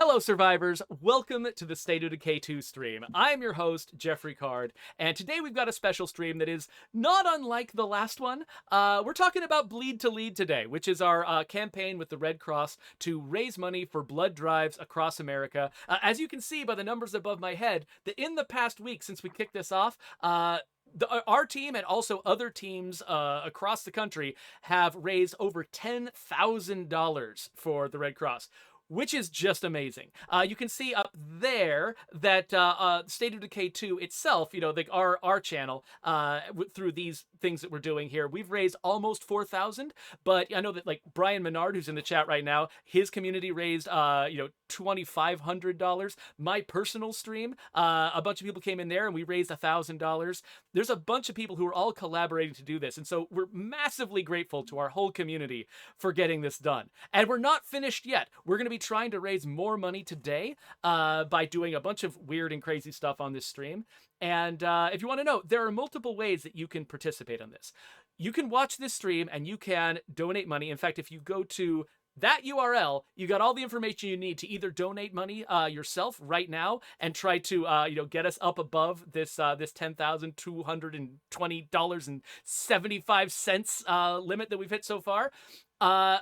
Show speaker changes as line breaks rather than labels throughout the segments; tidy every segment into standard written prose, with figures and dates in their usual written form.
Hello, survivors. Welcome to the State of Decay 2 stream. I'm your host, Geoffrey Card, and today we've got a special stream that is not unlike the last one. We're talking about Bleed to Lead today, which is our campaign with the Red Cross to raise money for blood drives across America. As you can see by the numbers above my head, that in the past week since we kicked this off, our team and also other teams across the country have raised over $10,000 for the Red Cross, which is just amazing. You can see up there that State of Decay 2 itself, our channel, through these things that we're doing here, we've raised almost 4,000. But I know that Brian Menard, who's in the chat right now, his community raised $2,500. My personal stream, a bunch of people came in there and we raised $1,000. There's a bunch of people who are all collaborating to do this, and so we're massively grateful to our whole community for getting this done. And we're not finished yet. We're going to be trying to raise more money today by doing a bunch of weird and crazy stuff on this stream. And if you want to know, there are multiple ways that you can participate on this. You can watch this stream and you can donate money. In fact, if you go to that URL, you got all the information you need to either donate money yourself right now and try to get us up above this $10,220.75 limit that we've hit so far.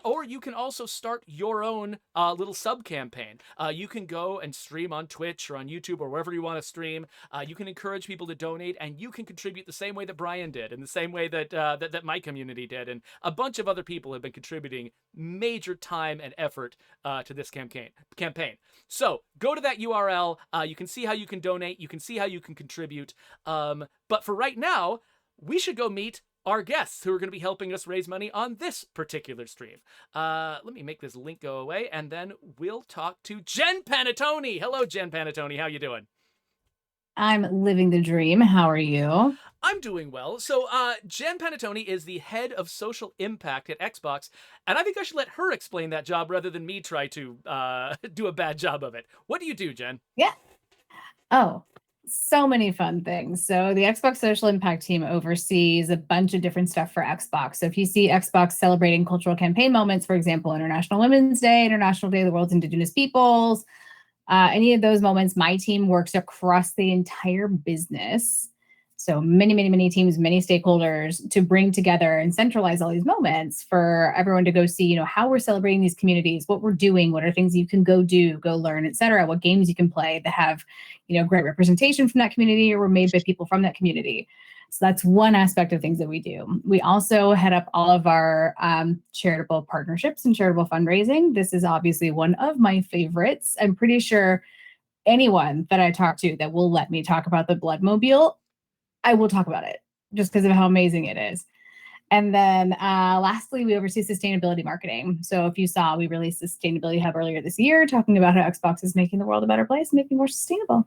Or you can also start your own little sub campaign. You can go and stream on Twitch or on YouTube or wherever you want to stream. You can encourage people to donate, and you can contribute the same way that Brian did, and the same way that that my community did, and a bunch of other people have been contributing major time and effort to this campaign. So go to that URL. You can see how you can donate. You can see how you can contribute. But for right now, we should go meet our guests who are going to be helping us raise money on this particular stream. Let me make this link go away, and then we'll talk to Jen Panettone. Hello, Jen Panettone. How you doing?
I'm living the dream. How are you?
I'm doing well. So Jen Panettone is the head of social impact at Xbox, and I think I should let her explain that job rather than me try to do a bad job of it. What do you do, Jen?
Yeah. Oh, so many fun things. So the Xbox Social Impact team oversees a bunch of different stuff for Xbox. So if you see Xbox celebrating cultural campaign moments, for example, International Women's Day, International Day of the World's Indigenous Peoples, any of those moments, my team works across the entire business. So many teams, many stakeholders to bring together and centralize all these moments for everyone to go see, how we're celebrating these communities, what we're doing, what are things you can go do, go learn, et cetera, what games you can play that have, great representation from that community or were made by people from that community. So that's one aspect of things that we do. We also head up all of our charitable partnerships and charitable fundraising. This is obviously one of my favorites. I'm pretty sure anyone that I talk to that will let me talk about the Bloodmobile, I will talk about it just because of how amazing it is. And then lastly, we oversee sustainability marketing. So if you saw, we released the Sustainability Hub earlier this year, talking about how Xbox is making the world a better place, making it more sustainable.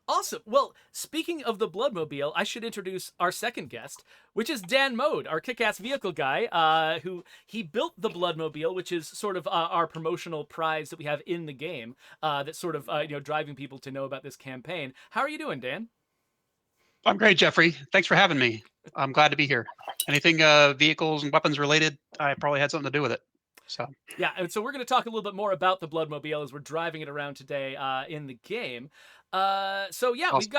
Awesome. Well, speaking of the Bloodmobile, I should introduce our second guest, which is Dan Mode, our kick-ass vehicle guy, who he built the Bloodmobile, which is sort of our promotional prize that we have in the game, that's sort of driving people to know about this campaign. How are you doing, Dan?
I'm great, Geoffrey. Thanks for having me. I'm glad to be here. Anything vehicles and weapons related, I probably had something to do with it. So
yeah, and so we're going to talk a little bit more about the Bloodmobile as we're driving it around today in the game. So yeah,
awesome.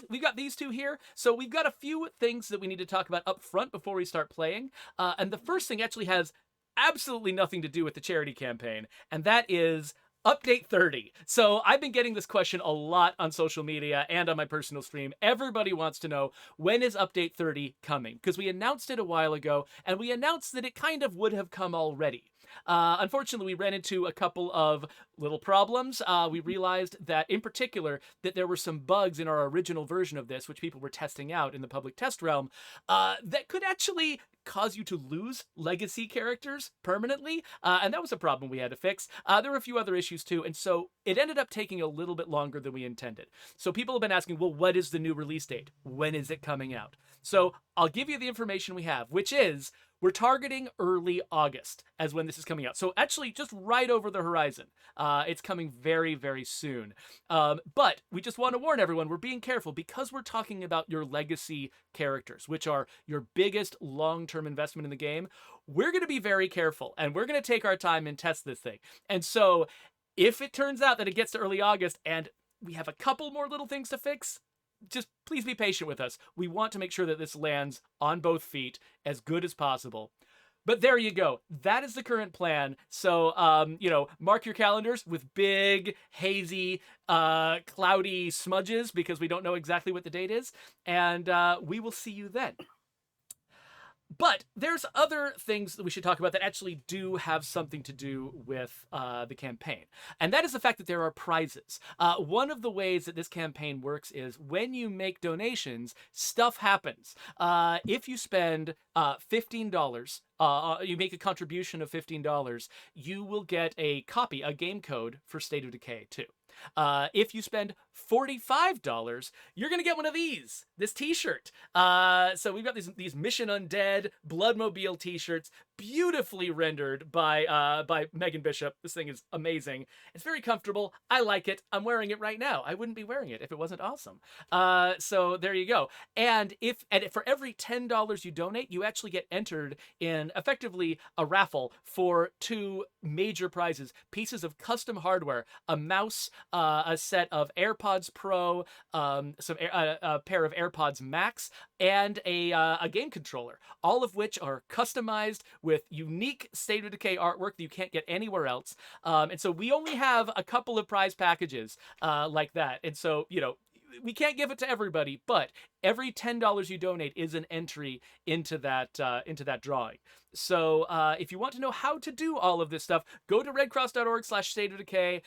we've got these two here. So we've got a few things that we need to talk about up front before we start playing. And the first thing actually has absolutely nothing to do with the charity campaign, and that is Update 30. So I've been getting this question a lot on social media and on my personal stream. Everybody wants to know, when is Update 30 coming? Because we announced it a while ago, and we announced that it kind of would have come already. Unfortunately, we ran into a couple of little problems. We realized that, in particular, that there were some bugs in our original version of this, which people were testing out in the public test realm, that could actually cause you to lose legacy characters permanently, and that was a problem we had to fix. There were a few other issues too, and so it ended up taking a little bit longer than we intended. So people have been asking, well, what is the new release date? When is it coming out? So I'll give you the information we have, which is we're targeting early August as when this is coming out. So actually just right over the horizon. It's coming very, very soon. But we just want to warn everyone, we're being careful because we're talking about your legacy characters, which are your biggest long-term investment in the game. We're going to be very careful, and we're going to take our time and test this thing. And so If it turns out that it gets to early August and we have a couple more little things to fix, just please be patient with us. We want to make sure that this lands on both feet as good as possible. But there you go. That is the current plan. So, mark your calendars with big, hazy, cloudy smudges because we don't know exactly what the date is. And we will see you then. But there's other things that we should talk about that actually do have something to do with the campaign. And that is the fact that there are prizes. One of the ways that this campaign works is when you make donations, stuff happens. If you spend $15, you make a contribution of $15, you will get a copy, a game code for State of Decay 2. If you spend $45, you're gonna get one of this t-shirt. So we've got these Mission Undead Bloodmobile t-shirts, beautifully rendered by Megan Bishop. This thing is amazing. It's very comfortable. I like it. I'm wearing it right now. I wouldn't be wearing it if it wasn't awesome. So there you go. And for every $10 you donate, you actually get entered in effectively a raffle for 2 major prizes: pieces of custom hardware, a mouse, a set of AirPods Pro, a pair of AirPods Max, and a game controller, all of which are customized with unique State of Decay artwork that you can't get anywhere else. And so we only have a couple of prize packages like that. And so, we can't give it to everybody, but every $10 you donate is an entry into that drawing. So if you want to know how to do all of this stuff, go to redcross.org/State of Decay.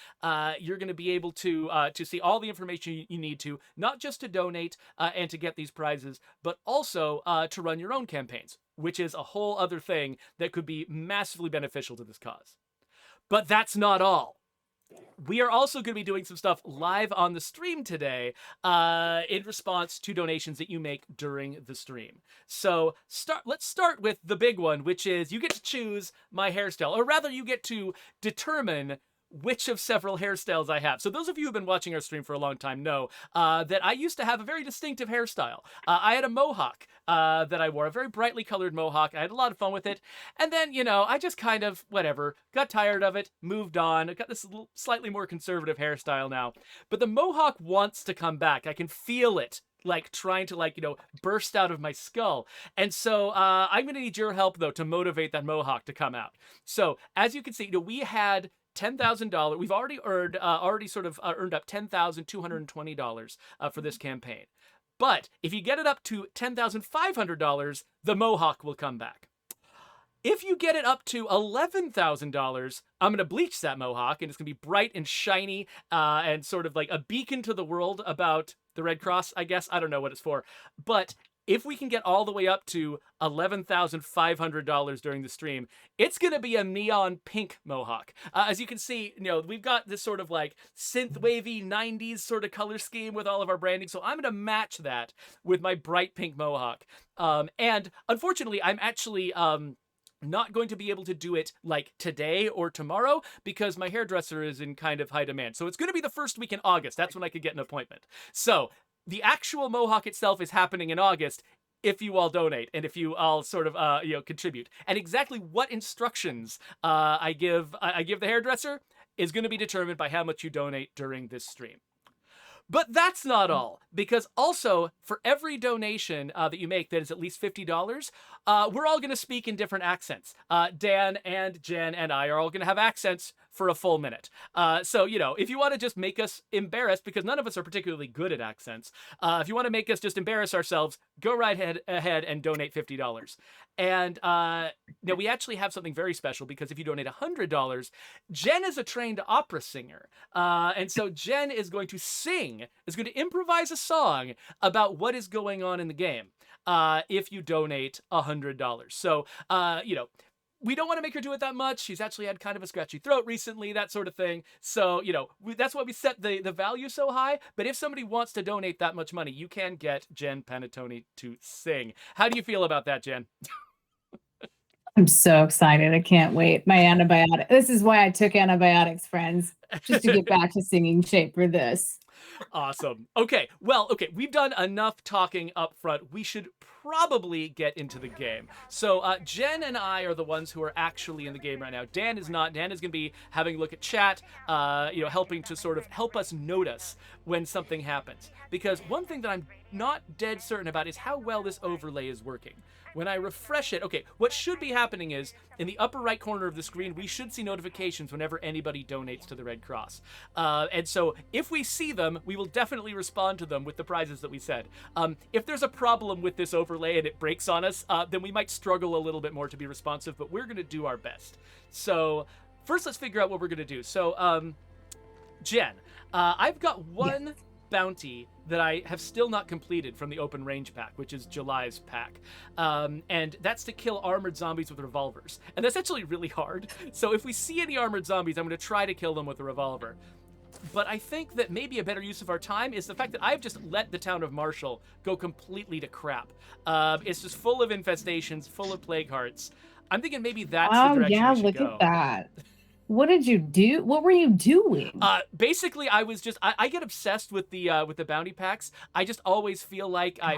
You're going to be able to see all the information you need to, not just to donate and to get these prizes, but also to run your own campaigns, which is a whole other thing that could be massively beneficial to this cause. But that's not all. We are also going to be doing some stuff live on the stream today in response to donations that you make during the stream. So let's start with the big one, which is you get to choose my hairstyle, or rather you get to determine which of several hairstyles I have. So those of you who have been watching our stream for a long time know that I used to have a very distinctive hairstyle. I had a mohawk that I wore, a very brightly colored mohawk. I had a lot of fun with it. And then, I just kind of, got tired of it, moved on. I got this slightly more conservative hairstyle now. But the mohawk wants to come back. I can feel it trying to burst out of my skull. And so I'm going to need your help, though, to motivate that mohawk to come out. So as you can see, we had $10,000. We've already earned up $10,220 for this campaign. But if you get it up to $10,500, the mohawk will come back. If you get it up to $11,000, I'm going to bleach that mohawk, and it's going to be bright and shiny and sort of like a beacon to the world about the Red Cross, I guess. I don't know what it's for. But if we can get all the way up to $11,500 during the stream, it's going to be a neon pink mohawk. As you can see, we've got this sort of synth wavy 90s sort of color scheme with all of our branding. So I'm going to match that with my bright pink mohawk. And unfortunately, I'm actually not going to be able to do it today or tomorrow because my hairdresser is in kind of high demand. So it's going to be the first week in August. That's when I could get an appointment. So the actual mohawk itself is happening in August if you all donate and if you all sort of contribute. And exactly what instructions I give the hairdresser is going to be determined by how much you donate during this stream. But that's not all, because also for every donation that you make that is at least $50, we're all going to speak in different accents. Dan and Jen and I are all going to have accents for a full minute. So, if you want to just make us embarrassed, because none of us are particularly good at accents, if you want to make us just embarrass ourselves, go right ahead and donate $50. And now we actually have something very special, because if you donate $100, Jen is a trained opera singer. And so Jen is going to improvise a song about what is going on in the game if you donate $100. So, we don't want to make her do it that much. She's actually had kind of a scratchy throat recently, that sort of thing. So, that's why we set the value so high. But if somebody wants to donate that much money, you can get Jen Panettone to sing. How do you feel about that, Jen?
I'm so excited. I can't wait. My antibiotic. This is why I took antibiotics, friends, just to get back to singing shape for this.
Awesome. Okay. Well, we've done enough talking up front. We should probably get into the game. So Jen and I are the ones who are actually in the game right now. Dan is not. Dan is going to be having a look at chat, helping to sort of help us notice when something happens. Because one thing that I'm not dead certain about is how well this overlay is working. When I refresh it, okay, what should be happening is, in the upper right corner of the screen, we should see notifications whenever anybody donates to the Red Cross. And so, if we see them, we will definitely respond to them with the prizes that we said. If there's a problem with this overlay and it breaks on us, then we might struggle a little bit more to be responsive, but we're going to do our best. So, first let's figure out what we're going to do. So, Jen, I've got one bounty that I have still not completed from the open range pack, which is July's pack. And that's to kill armored zombies with revolvers. And that's actually really hard. So if we see any armored zombies, I'm going to try to kill them with a revolver. But I think that maybe a better use of our time is the fact that I've just let the town of Marshall go completely to crap. It's just full of infestations, full of plague hearts. I'm thinking maybe that's the direction we should
look
go.
at that. What did you do? What were you doing?
Basically, I was just I get obsessed with the bounty packs. I just always feel like so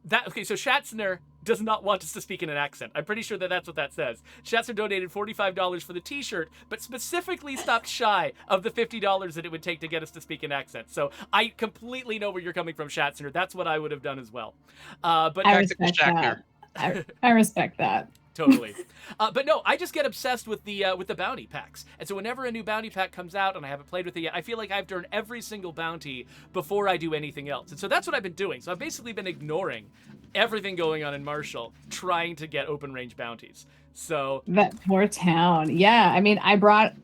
Schatzner does not want us to speak in an accent. I'm pretty sure that that's what that says. Schatzner donated $45 for the t-shirt, but specifically stopped shy of the $50 that it would take to get us to speak in accent. So I completely know where you're coming from, Schatzner. That's what I would have done as well. But
I respect that. I respect that.
Totally. But no, I just get obsessed with the bounty packs. And so whenever a new bounty pack comes out and I haven't played with it yet, I feel like I have to earn every single bounty before I do anything else. And so that's what I've been doing. So I've basically been ignoring everything going on in Marshall, trying to get open range bounties. So
that poor town. Yeah, I mean, I brought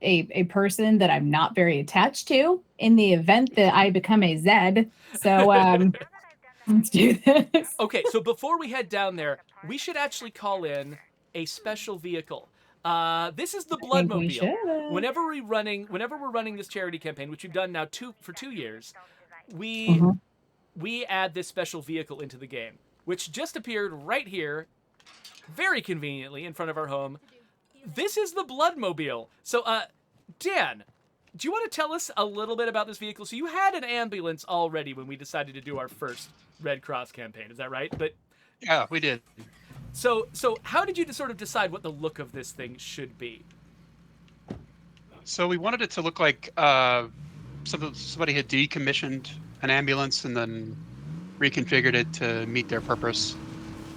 a person that I'm not very attached to in the event that I become a Zed. So let's do this.
Okay, so before we head down there, we should actually call in a special vehicle. This is the Bloodmobile. Whenever we're running this charity campaign, which we've done now for 2 years, we add this special vehicle into the game, which just appeared right here, very conveniently in front of our home. This is the Bloodmobile. So, Dan, do you want to tell us a little bit about this vehicle? So you had an ambulance already when we decided to do our first Red Cross campaign, is that right? But
yeah, we did.
So how did you sort of decide what the look of this thing should be?
So we wanted it to look like somebody had decommissioned an ambulance and then reconfigured it to meet their purpose.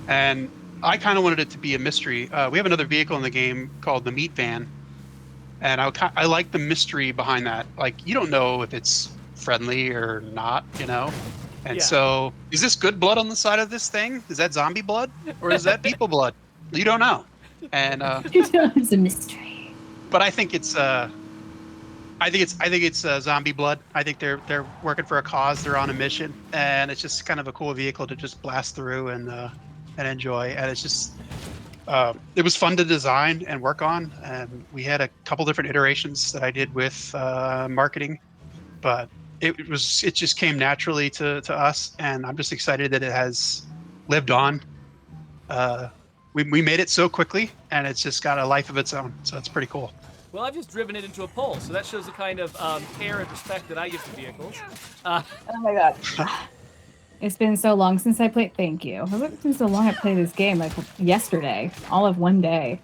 And I kind of wanted it to be a mystery. We have another vehicle in the game called the Meat Van. And I like the mystery behind that. Like, you don't know if it's friendly or not, And so, is this good blood on the side of this thing? Is that zombie blood, or is that people blood? You don't know. And
it's a mystery.
But I think it's zombie blood. I think they're working for a cause. They're on a mission, and it's just kind of a cool vehicle to just blast through and enjoy. And it's just. It was fun to design and work on, and we had a couple different iterations that I did with marketing, but it just came naturally to us, and I'm just excited that it has lived on. We made it so quickly, and it's just got a life of its own, so it's pretty cool.
Well, I've just driven it into a pole, so that shows the kind of care and respect that I give to vehicles.
Oh my god. It's been so long since I played. Thank you. It's been so long I played this game, like yesterday, all of one day.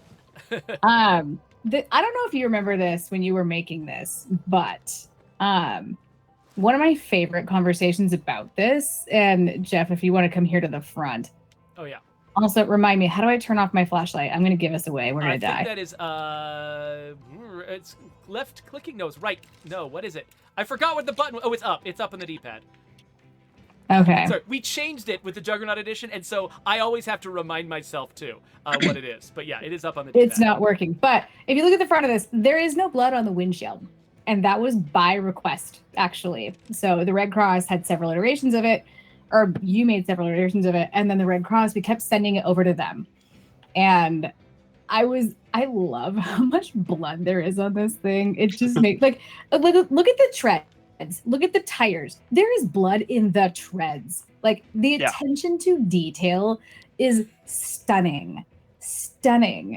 I don't know if you remember this when you were making this, but one of my favorite conversations about this, and Jeff, if you want to come here to the front.
Oh yeah.
Also, remind me, how do I turn off my flashlight? I'm going to give us away. We're going to die.
I think that is it's left clicking. No, it's right. No, what is it? I forgot what the button. Oh, it's up. It's up on the D-pad.
Okay.
Sorry, we changed it with the Juggernaut edition, and so I always have to remind myself too what it is. But yeah, it is up on the D-pad.
It's not working. But if you look at the front of this, there is no blood on the windshield. And that was by request, actually. So the Red Cross had several iterations of it, or you made several iterations of it, and then the Red Cross, we kept sending it over to them. And I love how much blood there is on this thing. It just makes, look at the tread. Look at the tires. There is blood in the treads. Like, the attention to detail is stunning.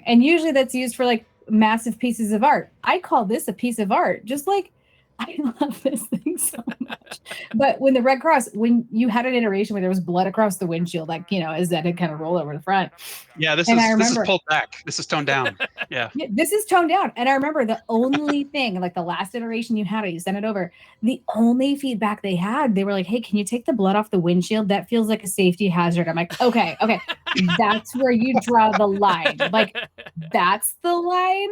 And usually that's used for like massive pieces of art. I call this a piece of art. Just like I love this thing so much. But when the Red Cross, when you had an iteration where there was blood across the windshield, like, as that had kind of rolled over the front.
Yeah, this
And I
is
remember
pulled back. This is toned down. Yeah.
Yeah, this is toned down. And I remember the only thing, like the last iteration you had, you sent it over. The only feedback they had, they were like, hey, can you take the blood off the windshield? That feels like a safety hazard. I'm like, okay. That's where you draw the line. Like, that's the line.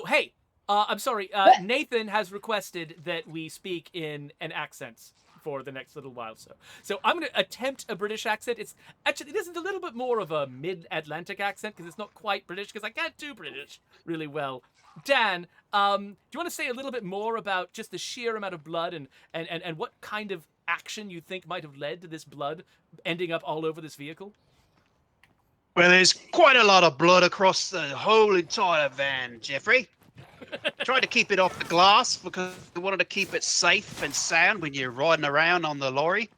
Hey, I'm sorry. Nathan has requested that we speak in an accent for the next little while. So I'm going to attempt a British accent. It isn't a little bit more of a mid-Atlantic accent because it's not quite British because I can't do British really well. Dan, do you want to say a little bit more about just the sheer amount of blood and what kind of action you think might have led to this blood ending up all over this vehicle?
Well, there's quite a lot of blood across the whole entire van, Geoffrey. Tried to keep it off the glass because we wanted to keep it safe and sound when you're riding around on the lorry.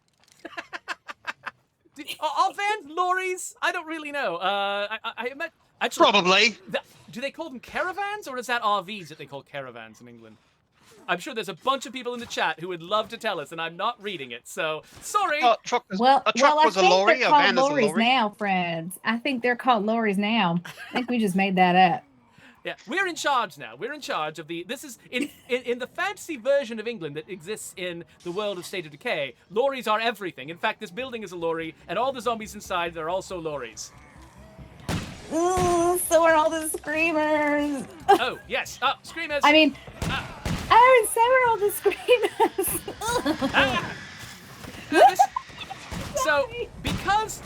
Are vans lorries? I don't really know. Actually,
Probably.
Do they call them caravans, or is that RVs that they call caravans in England? I'm sure there's a bunch of people in the chat who would love to tell us, and I'm not reading it, so sorry.
A truck was
I
a
think
lorry,
they're
a
called
van is a
lorries
lorry.
now, friends. I think they're called lorries now. I think we just made that up.
Yeah, we're in charge now. We're in charge of this is in the fantasy version of England that exists in the world of State of Decay. Lorries are everything. In fact, this building is a lorry, and all the zombies inside are also lorries.
So are all the screamers.
Oh yes, screamers.
I mean, Aaron, so are all the screamers.
So because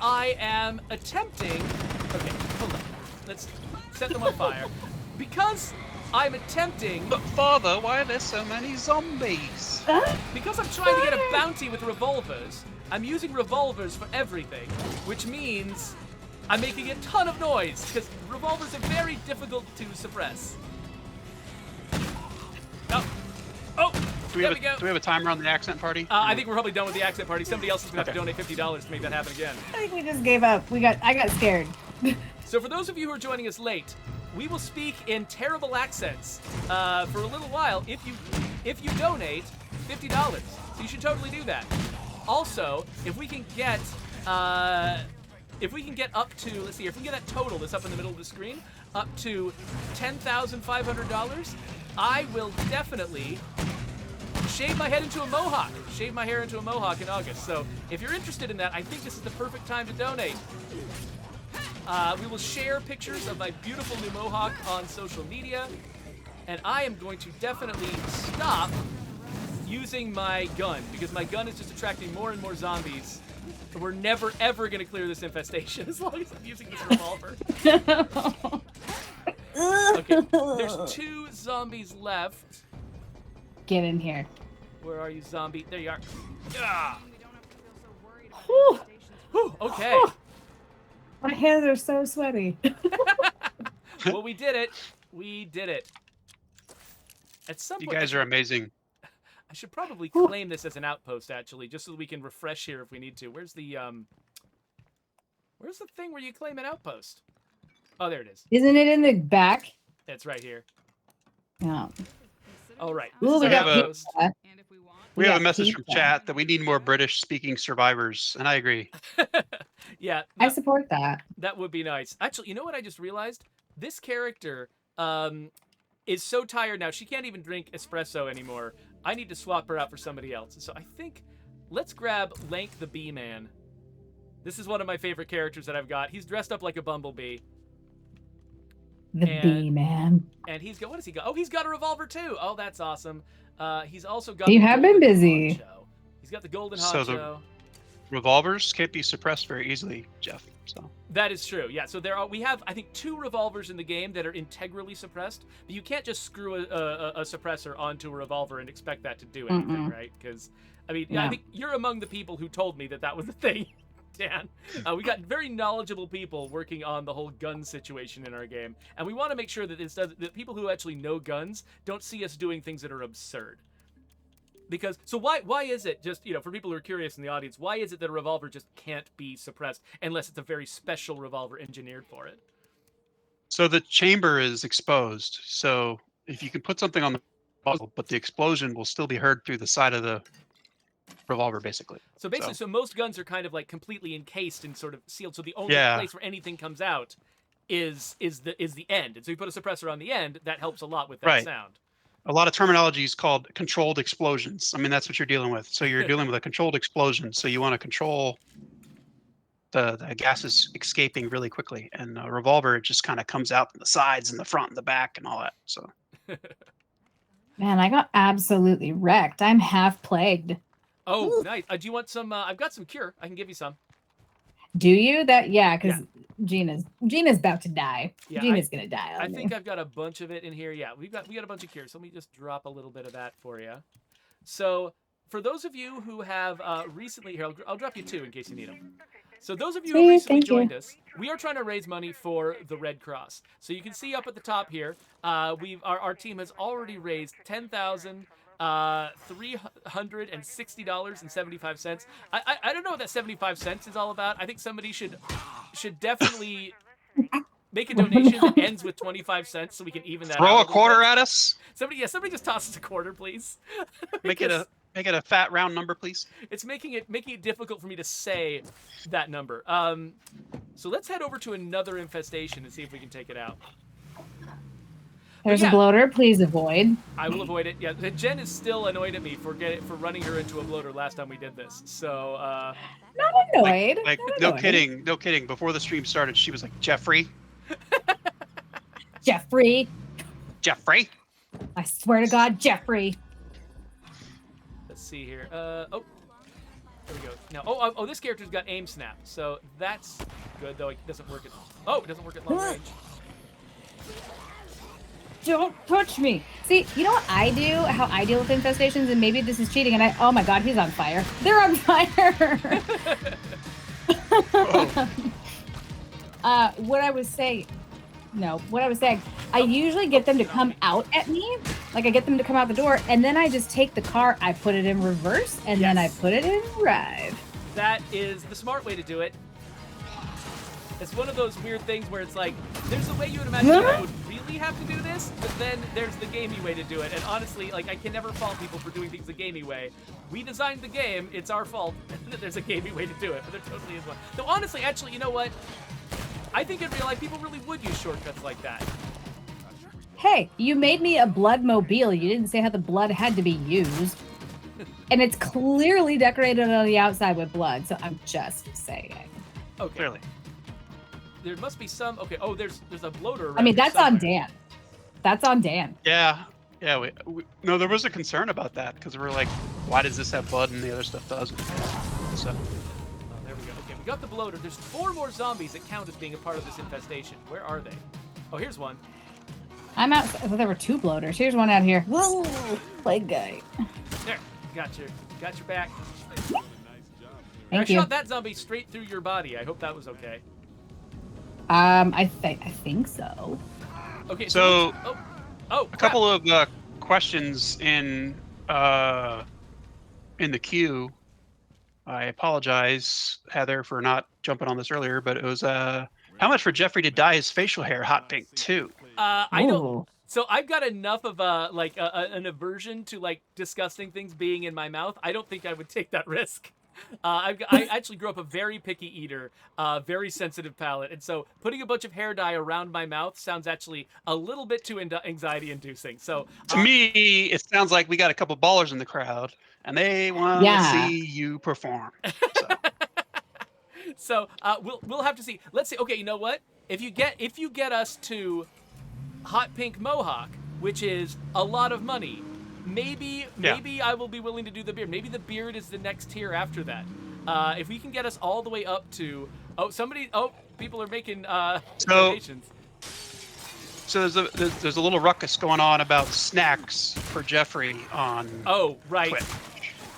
I am attempting. Okay, hold on. Let's set them on fire. Because I'm attempting.
But Father, why are there so many zombies?
Because I'm trying to get a bounty with revolvers, I'm using revolvers for everything, which means I'm making a ton of noise, because revolvers are very difficult to suppress. Oh, there we go.
Do we have a timer on the accent party?
I think we're probably done with the accent party. Somebody else is going to have to donate $50 to make that happen again.
I think we just gave up. I got scared.
So for those of you who are joining us late, we will speak in terrible accents for a little while if you donate $50. So you should totally do that. Also, if we can get up to, let's see, if we can get that total that's up in the middle of the screen up to $10,500, I will definitely shave my head into a mohawk. Shave my hair into a mohawk in August. So if you're interested in that, I think this is the perfect time to donate. We will share pictures of my beautiful new mohawk on social media, and I am going to definitely stop using my gun, because my gun is just attracting more and more zombies. And we're never, ever going to clear this infestation as long as I'm using this revolver. Okay, there's 2 zombies left.
Get in here.
Where are you, zombie? There you are. Ah.
Whew.
Whew, okay.
Whew. My hands are so sweaty.
Well, we did it. We did it. At some
You
point,
guys are amazing.
I should probably claim this as an outpost, actually, just so that we can refresh here if we need to. Where's the thing where you claim an outpost? Oh, there it is.
Isn't it in the back?
It's right here.
No.
Oh, right.
Ooh, we
We have
got
a-
pizza.
We have a
got
message from
pizza.
chat that we need more British-speaking survivors, and I agree.
Yeah,
I support that.
that would be nice. Actually, you know what I just realized? This character is so tired now, she can't even drink espresso anymore. I need to swap her out for somebody else. So I think let's grab Lank the Bee Man. This is one of my favorite characters that I've got. He's dressed up like a bumblebee.
The bee man.
And he's got, what does he got? Oh, he's got a revolver too. Oh, that's awesome. He's also got
You
the
have been
golden
busy.
honcho. He's got the golden
So the-
honcho.
Revolvers can't be suppressed very easily, Jeff. So
That is true. Yeah. So we have, I think, 2 revolvers in the game that are integrally suppressed, but you can't just screw a suppressor onto a revolver and expect that to do anything, right? Because, I mean, I
No.
think you're among the people who told me that was the thing, Dan. We got very knowledgeable people working on the whole gun situation in our game, and we want to make sure that that people who actually know guns don't see us doing things that are absurd. Because, so why is it, just, for people who are curious in the audience, why is it that a revolver just can't be suppressed unless it's a very special revolver engineered for it?
the chamber is exposed. So if you can put something on the muzzle, but the explosion will still be heard through the side of the revolver, basically.
So basically, so most guns are kind of like completely encased and sort of sealed. So the only
Yeah.
place where anything comes out is the end. And so you put a suppressor on the end, that helps a lot with that
Right.
sound.
A lot of terminology is called controlled explosions. I mean, that's what you're dealing with. So you're dealing with a controlled explosion. So you want to control the gases escaping really quickly. And a revolver, it just kind of comes out from the sides and the front and the back and all that. So
Man, I got absolutely wrecked. I'm half plagued.
Oh, nice. Do you want some? I've got some cure. I can give you some.
Do you? Yeah, because Gina's about to die.
Yeah,
Gina's gonna die.
I think I've got a bunch of it in here. Yeah, we got a bunch of cure. So let me just drop a little bit of that for you. So for those of you who have recently, here I'll drop you 2 in case you need them. So those of you who
Sweet,
recently
thank you.
joined us, we are trying to raise money for the Red Cross. So you can see up at the top here, our team has already raised $10,360.75. I don't know what that 75 cents is all about. I think somebody should definitely make a donation that ends with 25 cents so we can even that out.
throw a
little
quarter
bit.
at us.
Somebody just toss us a quarter, please.
Make it a fat round number, please.
It's making it difficult for me to say that number. So let's head over to another infestation and see if we can take it out.
There's
yeah.
a bloater. Please avoid.
I will avoid it. Yeah, Jen is still annoyed at me for running her into a bloater last time we did this. So
Not annoyed.
Like
Not
no
annoyed.
kidding. Before the stream started, she was like, Geoffrey.
Geoffrey.
I
swear to God, Geoffrey.
let's see here. There we go. Now, oh, this character's got aim snap, so that's good. Though it doesn't work at long range.
Don't touch me. See, you know what I do? How I deal with infestations, and maybe this is cheating. And oh my God, he's on fire. They're on fire. What I was saying, I usually get them to come out at me. Like I get them to come out the door, and then I just take the car, I put it in reverse, and then I put it in drive.
That is the smart way to do it. It's one of those weird things where it's like, there's a way you would imagine I would really have to do this, but then there's the gamey way to do it. And honestly, like, I can never fault people for doing things the gamey way. We designed the game, it's our fault that there's a gamey way to do it, but there totally is one. Though honestly, actually, you know what? I think in real life, people really would use shortcuts like that.
Hey, you made me a blood mobile. You didn't say how the blood had to be used. And it's clearly decorated on the outside with blood, so I'm just saying.
Okay.
Clearly.
There must be some. Okay. Oh, there's a bloater around
I mean,
here
that's on
somewhere.
Dan. That's on Dan.
Yeah. No, there was a concern about that because we were like, why does this have blood and the other stuff doesn't? So.
Oh, there we go. Okay, we got the bloater. There's 4 more zombies that count as being a part of this infestation. Where are they? Oh, here's one.
I'm out. I thought there were 2 bloaters. Here's one out here. Whoa, plague guy.
There. Got your back.
Thank
I
you.
shot that zombie straight through your body. I hope that was okay.
I think so.
Okay.
So
a
couple of questions in the queue. I apologize, Heather, for not jumping on this earlier, but it was how much for Geoffrey to dye his facial hair hot pink too?
I don't.
Ooh.
So I've got enough of an aversion to like disgusting things being in my mouth. I don't think I would take that risk. I actually grew up a very picky eater, very sensitive palate, and so putting a bunch of hair dye around my mouth sounds actually a little bit too anxiety-inducing. So
To me, it sounds like we got a couple ballers in the crowd, and they want to see you perform.
So we'll have to see. Let's see. Okay, you know what? If you get us to hot pink mohawk, which is a lot of money. Maybe I will be willing to do the beard. Maybe the beard is the next tier after that. If we can get us all the way up to people are making donations.
So there's a little ruckus going on about snacks for Geoffrey on Twitch.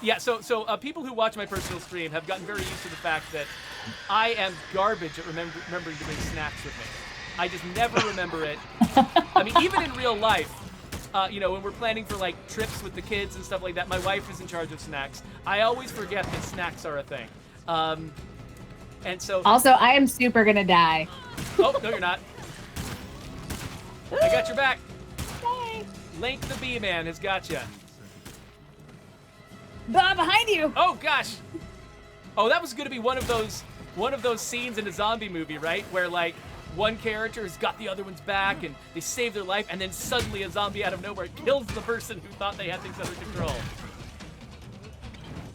Yeah, so people who watch my personal stream have gotten very used to the fact that I am garbage at remembering to bring snacks with me. I just never remember it. I mean, even in real life, when we're planning for like trips with the kids and stuff like that, my wife is in charge of snacks. I always forget that snacks are a thing. And so.
Also, I am super gonna die.
Oh no, you're not. I got your back.
Bye.
Link the Bee-Man has got you.
Behind you.
Oh gosh. Oh, that was going to be one of those scenes in a zombie movie, right? Where like one character has got the other one's back and they save their life, and then suddenly a zombie out of nowhere kills the person who thought they had things under control.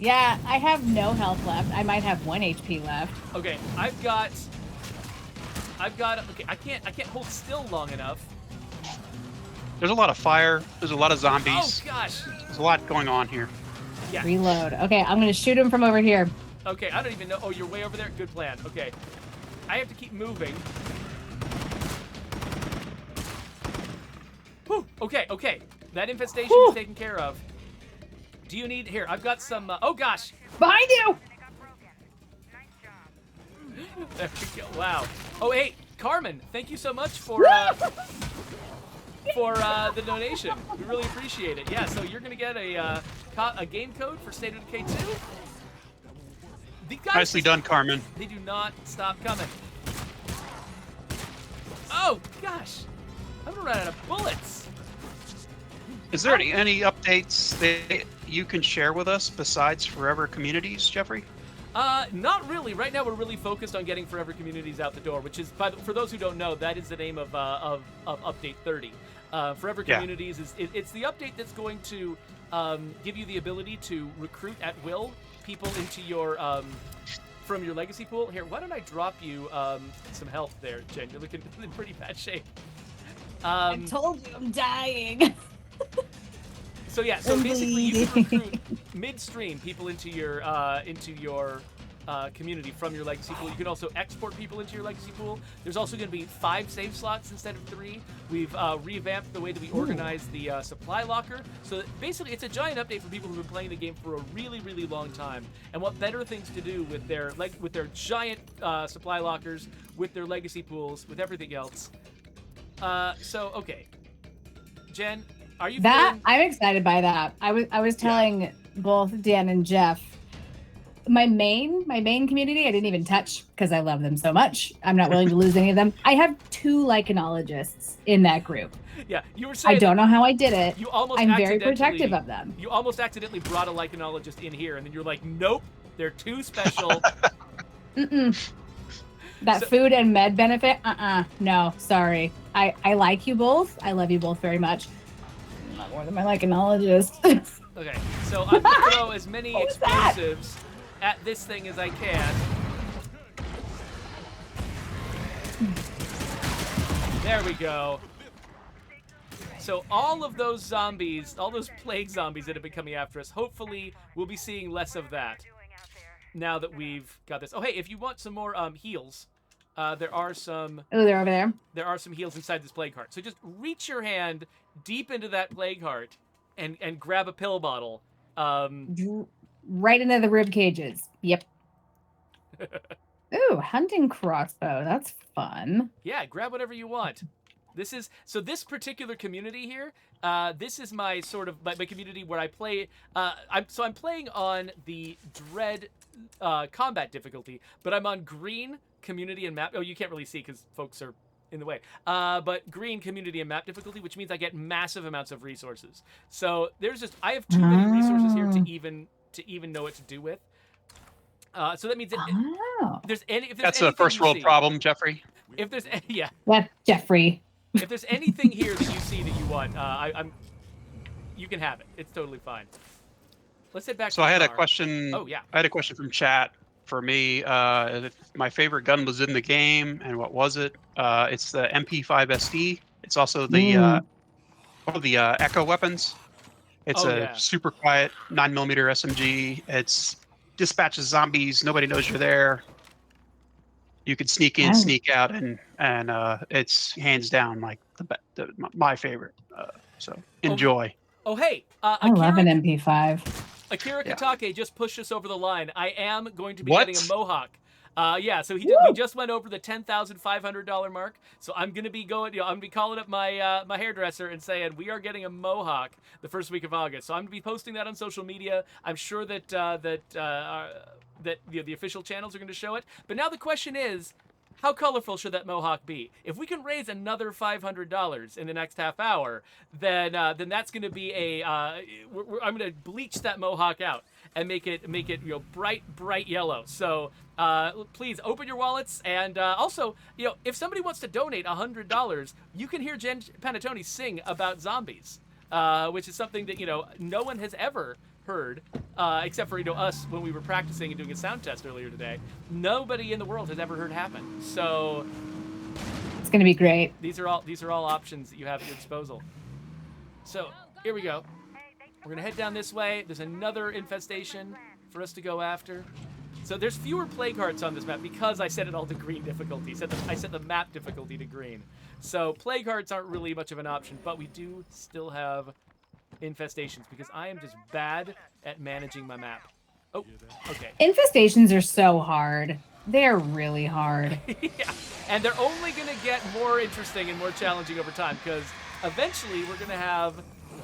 Yeah, I have no health left. I might have 1 HP left.
Okay, I've got. Okay, I can't hold still long enough.
There's a lot of fire. There's a lot of zombies.
Oh gosh.
There's a lot going on here.
Yeah.
Reload. Okay, I'm gonna shoot him from over here.
Okay, I don't even know. Oh, you're way over there? Good plan. Okay. I have to keep moving. Whew. Okay. That infestation is taken care of. Do you need... Here, I've got some... oh, gosh.
Behind you!
There we go. Wow. Oh, hey, Carmen, thank you so much for the donation. We really appreciate it. Yeah, so you're going to get a game code for State of Decay 2. These guys
Nicely done, Carmen.
They do not stop coming. Oh, gosh. I'm going to run out of bullets.
Is there any updates that you can share with us besides Forever Communities, Geoffrey?
Not really. Right now, we're really focused on getting Forever Communities out the door, which is, for those who don't know, that is the name of Update 30. Forever Communities it's the update that's going to give you the ability to recruit at will people into your from your legacy pool. Here, why don't I drop you some health there, Jen? You're looking in pretty bad shape.
I told you I'm dying.
So yeah, so basically you can recruit midstream people into your community from your legacy pool. You can also export people into your legacy pool. There's also going to be 5 save slots instead of 3. We've revamped the way that we organize the supply locker. So that basically, it's a giant update for people who've been playing the game for a really, really long time. And what better things to do with their giant supply lockers, with their legacy pools, with everything else. So okay, Jen. Are you
I'm excited by that. I was telling both Dan and Jeff, my main community I didn't even touch because I love them so much. I'm not willing to lose any of them. I have 2 lichenologists in that group.
Yeah, you were saying
I don't know how I did it. I'm very
accidentally-
protective of them.
You almost accidentally brought a lichenologist in here, and then you're like, nope, they're too special.
That food and med benefit? No, sorry. I like you both. I love you both very much. Not more than my lichenologist.
Okay, so I'm gonna throw as many explosives at this thing as I can. There we go. So all of those zombies, all those plague zombies that have been coming after us, hopefully we'll be seeing less of that now that we've got this. Oh, hey, if you want some more heals, there are some...
Oh, they're over there.
There are some heals inside this plague heart. So just reach your hand deep into that plague heart and grab a pill bottle.
Right into the rib cages. Yep. Ooh, hunting crossbow. That's fun.
Yeah, grab whatever you want. This particular community here. This is my sort of my community where I play. I'm playing on the Dread combat difficulty, but I'm on green community and map. Oh, you can't really see because folks are in the way. But green community and map difficulty, which means I get massive amounts of resources. So I have too many resources here to even know what to do with. So that means
That's a first world problem, Geoffrey.
If there's
That's Geoffrey.
If there's anything here that you see that you want, you can have it. It's totally fine. Let's head back.
So I had a question.
Oh yeah.
I had a question from chat. For me, my favorite gun was in the game, and what was it? It's the MP5 SD. It's also the one of the Echo weapons. It's super quiet 9mm SMG. It's dispatches zombies. Nobody knows you're there. You can sneak in, sneak out, and it's hands down like my favorite. So enjoy.
Oh hey,
I love an MP5.
Akira Katake just pushed us over the line. I am going to be
What?
getting a mohawk. So we just went over the $10,500 mark. So I'm gonna be going. I'm gonna be calling up my my hairdresser and saying we are getting a mohawk the first week of August. So I'm gonna be posting that on social media. I'm sure that the official channels are going to show it. But now the question is, how colorful should that mohawk be? If we can raise another $500 in the next half hour, then that's going to be a I'm going to bleach that mohawk out and make it bright yellow. So please open your wallets, and also if somebody wants to donate $100, you can hear Jen Panettone sing about zombies, which is something that no one has ever heard, except for us when we were practicing and doing a sound test earlier today. Nobody in the world has ever heard happen. So
It's gonna be great.
these are all options that you have at your disposal. So here we go. We're gonna head down this way. There's another infestation for us to go after. So there's fewer plague hearts on this map because I set it all to green difficulty. I set the map difficulty to green. So plague hearts aren't really much of an option, but we do still have infestations because I am just bad at managing my map. Oh, okay.
Infestations are so hard. They're really hard.
Yeah, and they're only going to get more interesting and more challenging over time because eventually we're going to have,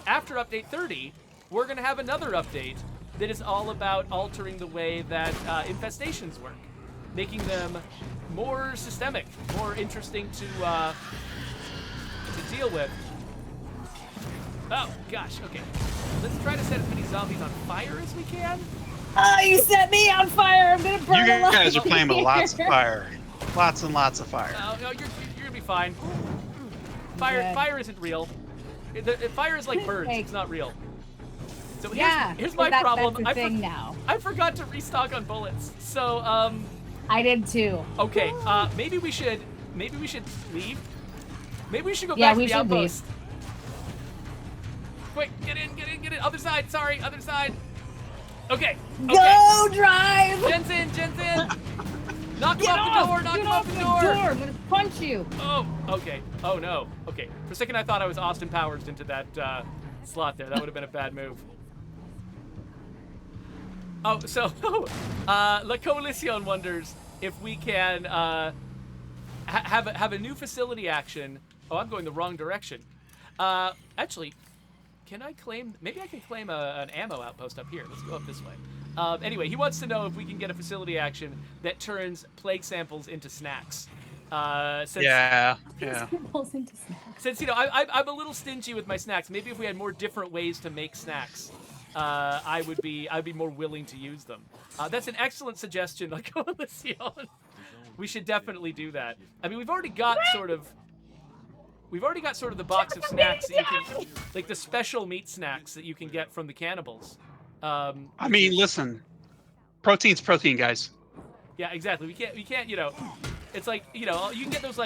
after update 30, we're going to have another update that is all about altering the way that infestations work, making them more systemic, more interesting to deal with. Oh, gosh, okay. Let's try to set as many zombies on fire as we can.
Oh, you set me on fire! I'm gonna burn
You
alive
guys are playing with lots of
here.
fire. Lots and lots of fire.
No, you're gonna be fine. Fire
Good.
fire isn't real. Fire is like birds,
Like-
it's not real. So
Yeah,
here's
but
my problem.
That's the thing now.
I forgot to restock on bullets. So
I did too.
okay, maybe we should leave. Maybe we should go
Yeah,
back to
we
the
should leave.
outpost. Quick, get in. Other side, sorry, other side. Okay.
Go drive!
Jen's in. Knock him
Get
off the door, knock
Get
him off the door.
I'm gonna punch you.
Oh, okay. Oh no. Okay. For a second I thought I was Austin Powers into that slot there. That would have been a bad move. Oh, so La Coalición wonders if we can have a new facility action. Oh, I'm going the wrong direction. Actually, can I claim? Maybe I can claim an ammo outpost up here. Let's go up this way. Anyway, he wants to know if we can get a facility action that turns plague samples into snacks. Since,
Yeah.
Pulls into snacks.
Since I'm a little stingy with my snacks. Maybe if we had more different ways to make snacks, I'd be more willing to use them. That's an excellent suggestion, La Coalición. We should definitely do that. I mean, we've already got sort of the box of snacks that you can, like the special meat snacks that you can get from the cannibals.
I mean, listen, protein's protein, guys.
Yeah, exactly. We can't, it's like, you can get those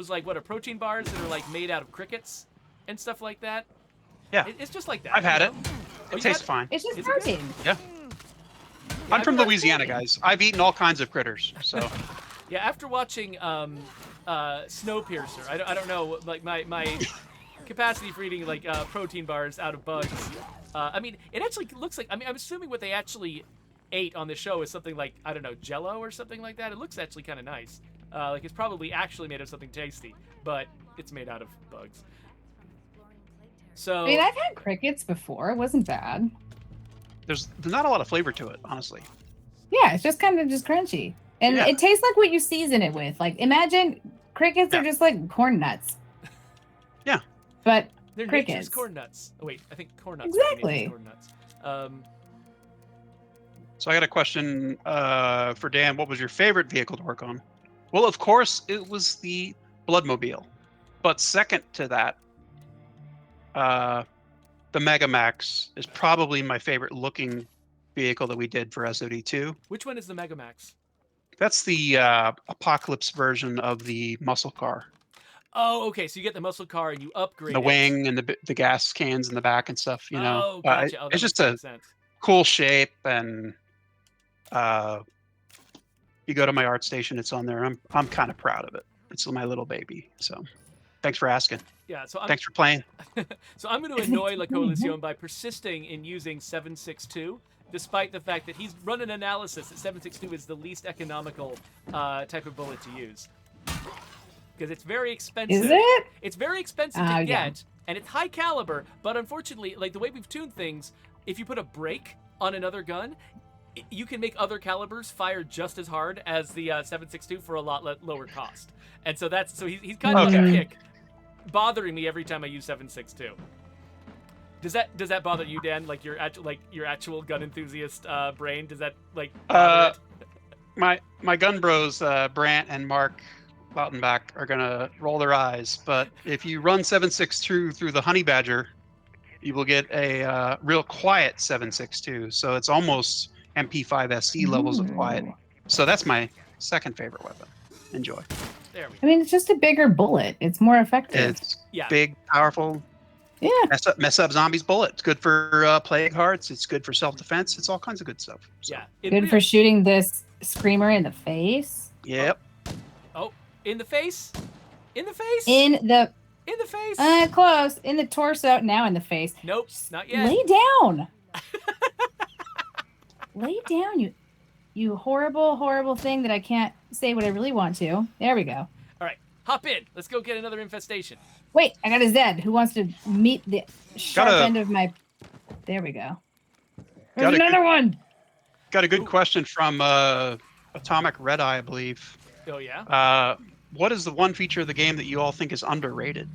what are protein bars that are like made out of crickets and stuff like that.
Yeah,
It's just like that.
I've had it.
Oh,
It tastes fine.
It's just
Is it good?
protein.
Yeah.
Yeah,
I'm from
after
Louisiana,
watching-
guys. I've eaten all kinds of critters, so.
Yeah, after watching Snowpiercer, I don't know, like my capacity for eating like protein bars out of bugs. I mean, it actually looks like, I'm assuming what they actually ate on the show is something like, I don't know, Jell-O or something like that. It looks actually kind of nice. Like it's probably actually made of something tasty, but it's made out of bugs. So
I mean, I've had crickets before. It wasn't bad.
There's not a lot of flavor to it, honestly.
Yeah, it's just kind of just crunchy. And
Yeah.
it tastes like what you season it with. Like, imagine crickets are
Yeah.
just like corn nuts.
Yeah.
But
they're
crickets.
nature's corn nuts. Oh wait, I think corn nuts.
Exactly.
Nature's corn nuts.
So I got a question for Dan. What was your favorite vehicle to work on? Well, of course, it was the Bloodmobile. But second to that, the Megamax is probably my favorite looking vehicle that we did for SOD2.
Which one is the Megamax?
That's the Apocalypse version of the muscle car.
Oh, okay. So you get the muscle car and you upgrade
The
it.
wing and the gas cans in the back and stuff, you know.
Oh, gotcha. Oh, that
It's just
makes
a
good sense.
cool shape, and you go to my art station, it's on there. I'm kind of proud of it. It's my little baby. So thanks for asking.
Yeah. So
Thanks for playing.
So I'm going to annoy La Coalición by persisting in using 762, despite the fact that he's run an analysis that 762 is the least economical type of bullet to use. Because it's very expensive.
is it?
It's very expensive
Oh,
to
yeah.
get, and it's high caliber, but unfortunately, like the way we've tuned things, if you put a brake on another gun, you can make other calibers fire just as hard as the 7.62 for a lot lower cost. And so he's kind of on a kick, bothering me every time I use 7.62. Does that bother you, Dan? Like your actual gun enthusiast brain? Does that bother it?
My gun bros, Brant and Mark Lautenbach, are gonna roll their eyes. But if you run 7.62 through the Honey Badger, you will get a real quiet 7.62. So it's almost MP5 SC levels of quiet. So that's my second favorite weapon. Enjoy.
There we go.
I mean, it's just a bigger bullet. It's more effective.
It's big, powerful.
Yeah.
Mess up zombies bullet. It's good for plague hearts. It's good for self-defense. It's all kinds of good stuff. So.
Yeah.
Good for shooting this screamer in the face.
Yep.
Oh, in the face? In the face?
In the
face?
close. In the torso. Now in the face.
Nope, not yet.
Lay down. Lay down, you horrible, horrible thing that I can't say what I really want to. There we go.
All right, hop in. Let's go get another infestation.
Wait, I got a Zed. Who wants to meet the sharp end of my... There we go. There's another one.
Got a good question from Atomic Red Eye, I believe.
Oh, yeah?
What is the one feature of the game that you all think is underrated?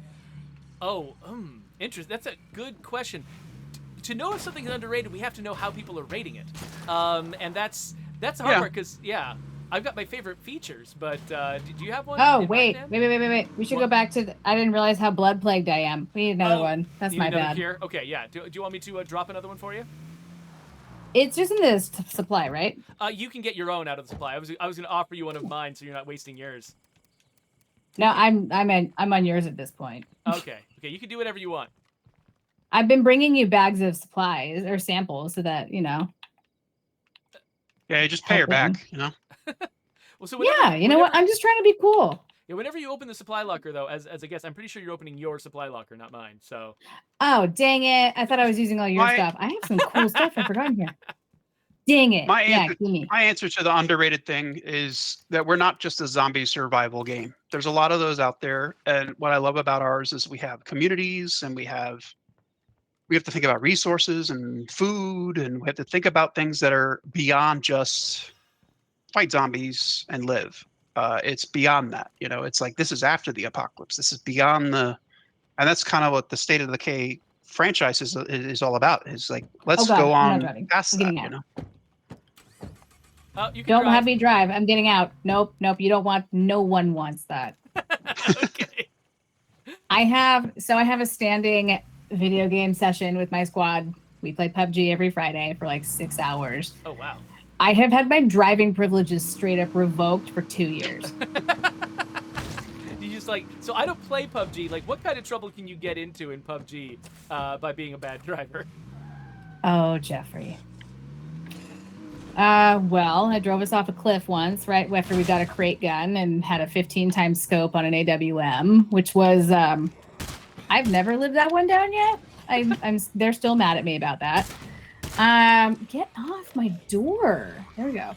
Oh, interesting. That's a good question. To know if something is underrated, we have to know how people are rating it. And that's the hard part, because, I've got my favorite features, but do you have one?
Oh, wait. We should go back to... I didn't realize how blood plagued I am. We need another one. That's my bad.
Cure? Okay, yeah. Do you want me to drop another one for you?
It's just in this supply, right?
You can get your own out of the supply. I was going to offer you one of mine, so you're not wasting yours.
No, I'm on yours at this point.
Okay, you can do whatever you want.
I've been bringing you bags of supplies or samples so that,
Yeah, you just pay her back,
Well, so
you know what? I'm just trying to be cool.
Yeah, whenever you open the supply locker, though, as a guest, I'm pretty sure you're opening your supply locker, not mine. So.
Oh, dang it! I thought I was using all your stuff. I have some cool stuff I forgot here. Dang it!
My answer to the underrated thing is that we're not just a zombie survival game. There's a lot of those out there, and what I love about ours is we have communities, and we have to think about resources and food, and we have to think about things that are beyond just fight zombies and live. It's beyond that. It's like this is after the apocalypse. This is beyond and that's kind of what the State of the Decay franchise is all about. Is like let's go on past that.
You
don't have me drive. I'm getting out. Nope. You don't want. No one wants that.
Okay.
I have a standing video game session with my squad. We play PUBG every Friday for like 6 hours.
Oh, wow.
I have had my driving privileges straight up revoked for 2 years.
You just so I don't play PUBG. Like, what kind of trouble can you get into in PUBG by being a bad driver?
Oh, Geoffrey. Well, I drove us off a cliff once, right after we got a crate gun and had a 15-time scope on an AWM, which was, I've never lived that one down yet. They're still mad at me about that. Get off my door. There we go.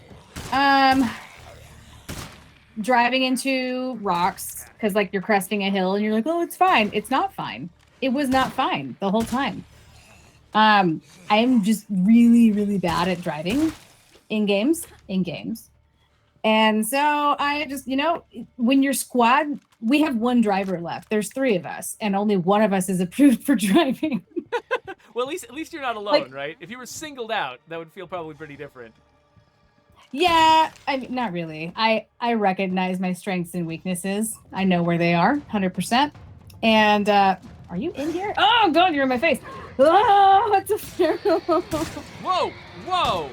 Driving into rocks because you're cresting a hill and you're like, oh, it's fine. It's not fine. It was not fine the whole time. I'm just really, really bad at driving in games. And so I just, when your squad, we have one driver left. There's 3 of us, and only one of us is approved for driving.
Well, at least you're not alone, right? If you were singled out, that would feel probably pretty different.
Yeah, I mean, not really. I recognize my strengths and weaknesses. I know where they are, 100%. And are you in here? Oh God, you're in my face. Oh, what's a
Whoa!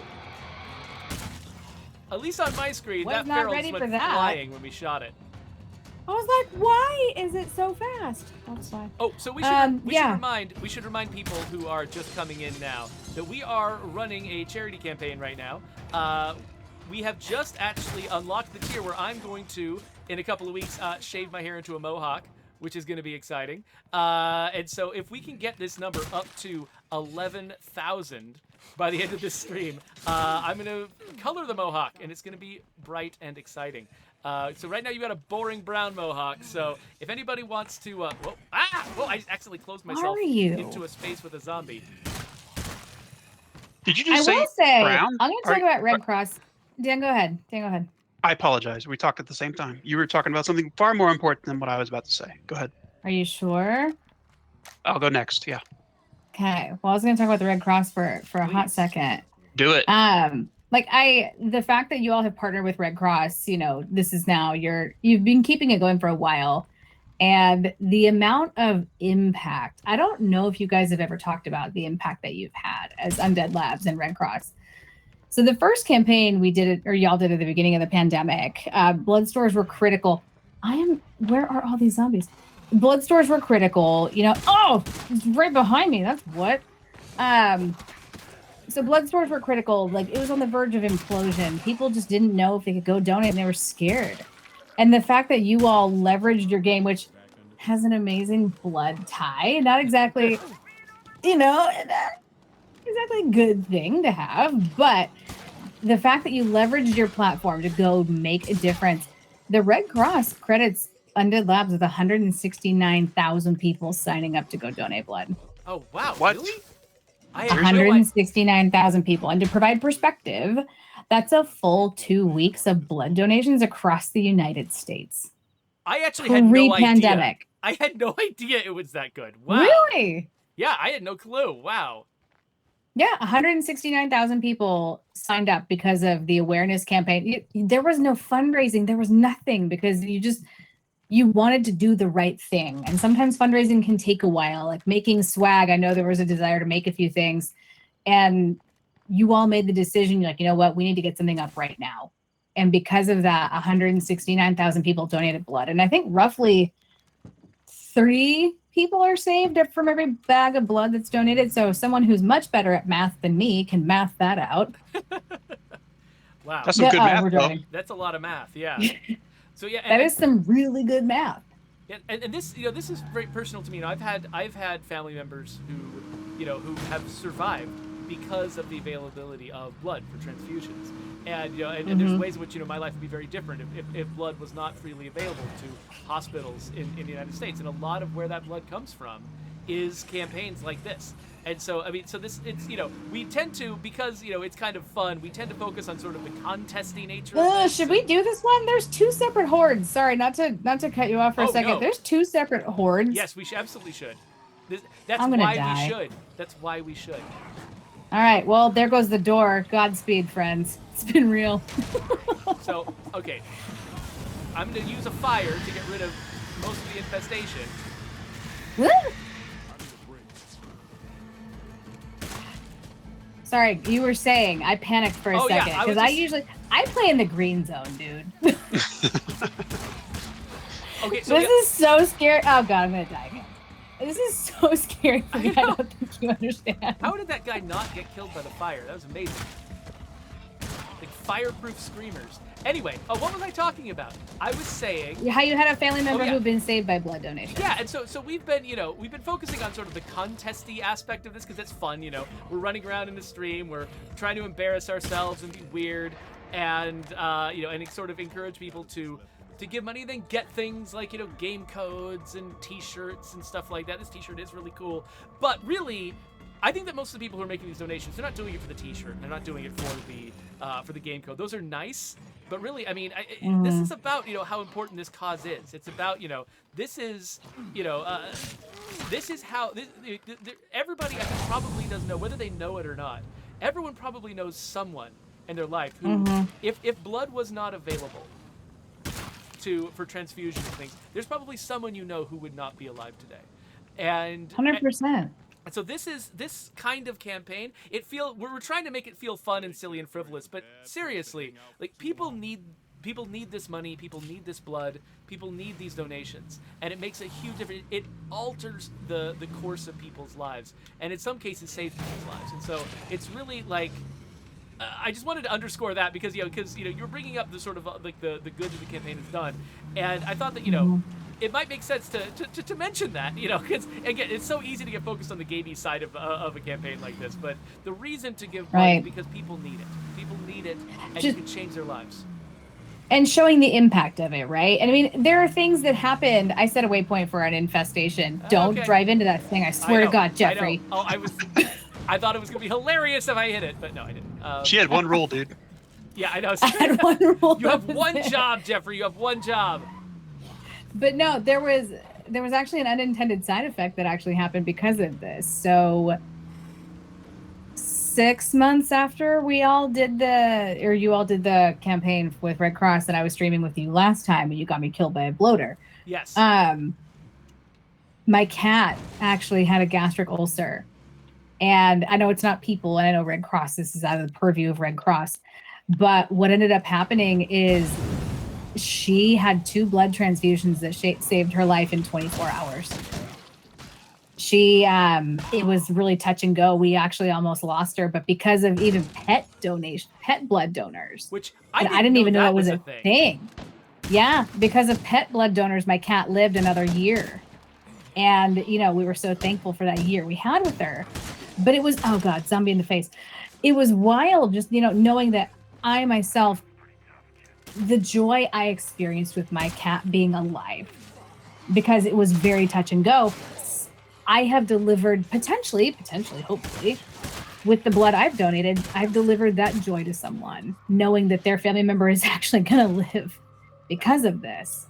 At least on my screen, that barrel went flying when we shot it.
I was like, why is it so fast? That's fine.
Oh, so we should remind people who are just coming in now that we are running a charity campaign right now. We have just actually unlocked the tier where I'm going to, in a couple of weeks, shave my hair into a mohawk, which is going to be exciting. And so if we can get this number up to 11,000 by the end of this stream, I'm going to color the mohawk, and it's going to be bright and exciting. So right now you got a boring brown mohawk. So if anybody wants to, I accidentally closed myself into a space with a zombie.
Did you
I
just say
will say,
brown?
I'm going to talk about Red Cross. Dan, go ahead. Dan, go ahead.
I apologize. We talked at the same time. You were talking about something far more important than what I was about to say. Go ahead.
Are you sure?
I'll go next. Yeah.
Okay. Well, I was going to talk about the Red Cross for a hot
Please.
second.
Do it.
The fact that you all have partnered with Red Cross, this is now you've been keeping it going for a while. And the amount of impact, I don't know if you guys have ever talked about the impact that you've had as Undead Labs and Red Cross. So the first campaign we did it, or y'all did at the beginning of the pandemic, blood stores were critical. Where are all these zombies? Blood stores were critical, it's right behind me. That's what. So blood stores were critical. Like, it was on the verge of implosion. People just didn't know if they could go donate, and they were scared. And the fact that you all leveraged your game, which has an amazing blood tie, not exactly, exactly a good thing to have, but the fact that you leveraged your platform to go make a difference. The Red Cross credits Undead Labs with 169,000 people signing up to go donate blood.
Oh, wow.
What?
Really? I had
169,000 people. And to provide perspective, that's a full 2 weeks of blood donations across the United States.
I actually had no idea.
Pre-pandemic.
I had no idea it was that good. Wow.
Really?
Yeah, I had no clue. Wow.
Yeah, 169,000 people signed up because of the awareness campaign. There was no fundraising. There was nothing because you wanted to do the right thing. And sometimes fundraising can take a while, like making swag. I know there was a desire to make a few things, and you all made the decision. You're like, you know what? We need to get something up right now. And because of that, 169,000 people donated blood. And I think roughly 3 people are saved from every bag of blood that's donated. So someone who's much better at math than me can math that out.
Wow.
That's some good math, though.
That's a lot of math. Yeah. So yeah,
that is some really good math.
And this, this is very personal to me. I've had family members who have survived because of the availability of blood for transfusions. And and there's ways in which my life would be very different if blood was not freely available to hospitals in the United States. And a lot of where that blood comes from is campaigns like this. And so we tend to, because it's kind of fun, we tend to focus on sort of the contesty nature of this.
Should we do this one? There's 2 separate hordes. Sorry, not to cut you off for a second.
No.
There's 2 separate hordes.
Yes, we absolutely should. That's
I'm gonna
why
die.
we should. That's why we should.
All right, well, there goes the door. Godspeed, friends. It's been real.
So, okay. I'm going to use a fire to get rid of most of the infestation.
Sorry, you were saying. I panicked for a second because I play in the green zone, dude.
Okay, so
this is so scary. Oh god, I'm gonna die again. This is so scary for me. I don't think you understand.
How did that guy not get killed by the fire? That was amazing. Like fireproof screamers. Anyway, what was I talking about? I was saying
how you had a family member who'd been saved by blood donation.
Yeah, and so we've been focusing on sort of the contesty aspect of this because it's fun. We're running around in the stream, we're trying to embarrass ourselves and be weird, and and sort of encourage people to give money, then get things like game codes and T-shirts and stuff like that. This T-shirt is really cool, but really, I think that most of the people who are making these donations, they're not doing it for the T-shirt. They're not doing it for the game code. Those are nice, but really, I mean, this is about how important this cause is. It's about this is how everybody I think probably does know, whether they know it or not. Everyone probably knows someone in their life who, if blood was not available for transfusions and things, there's probably someone who would not be alive today. And
100%.
And so this kind of campaign, we're trying to make it feel fun and silly and frivolous, but seriously, like people need this money, people need this blood, people need these donations, and it makes a huge difference. It alters the course of people's lives, and in some cases saves people's lives. And so it's really like I just wanted to underscore that because you're bringing up the sort of like the good that the campaign has done, and I thought that it might make sense to mention that, because again, it's so easy to get focused on the gamey side of a campaign like this, but the reason to give money is because people need it. People need it, and you can change their lives.
And showing the impact of it, right? And I mean, there are things that happened. I set a waypoint for an infestation. Don't drive into that thing. I swear to God, Geoffrey.
I I thought it was gonna be hilarious if I hit it, but no, I didn't.
She had one rule, dude.
Yeah, I know.
I had one rule.
You have one job, Geoffrey. You have one job.
But no, there was actually an unintended side effect that actually happened because of this. So 6 months after you all did the campaign with Red Cross that I was streaming with you last time, and you got me killed by a bloater.
Yes.
My cat actually had a gastric ulcer. And I know it's not people, and I know Red Cross, this is out of the purview of Red Cross. But what ended up happening is she had 2 blood transfusions that saved her life in 24 hours. It was really touch and go. We actually almost lost her, but because of even pet blood donors,
which
I didn't even know it was a thing. Yeah, because of pet blood donors, my cat lived another year. And, we were so thankful for that year we had with her. But it was, oh God, zombie in the face. It was wild just, knowing that I myself, the joy I experienced with my cat being alive, because it was very touch and go. I have delivered potentially, hopefully, with the blood I've donated, I've delivered that joy to someone, knowing that their family member is actually going to live because of this.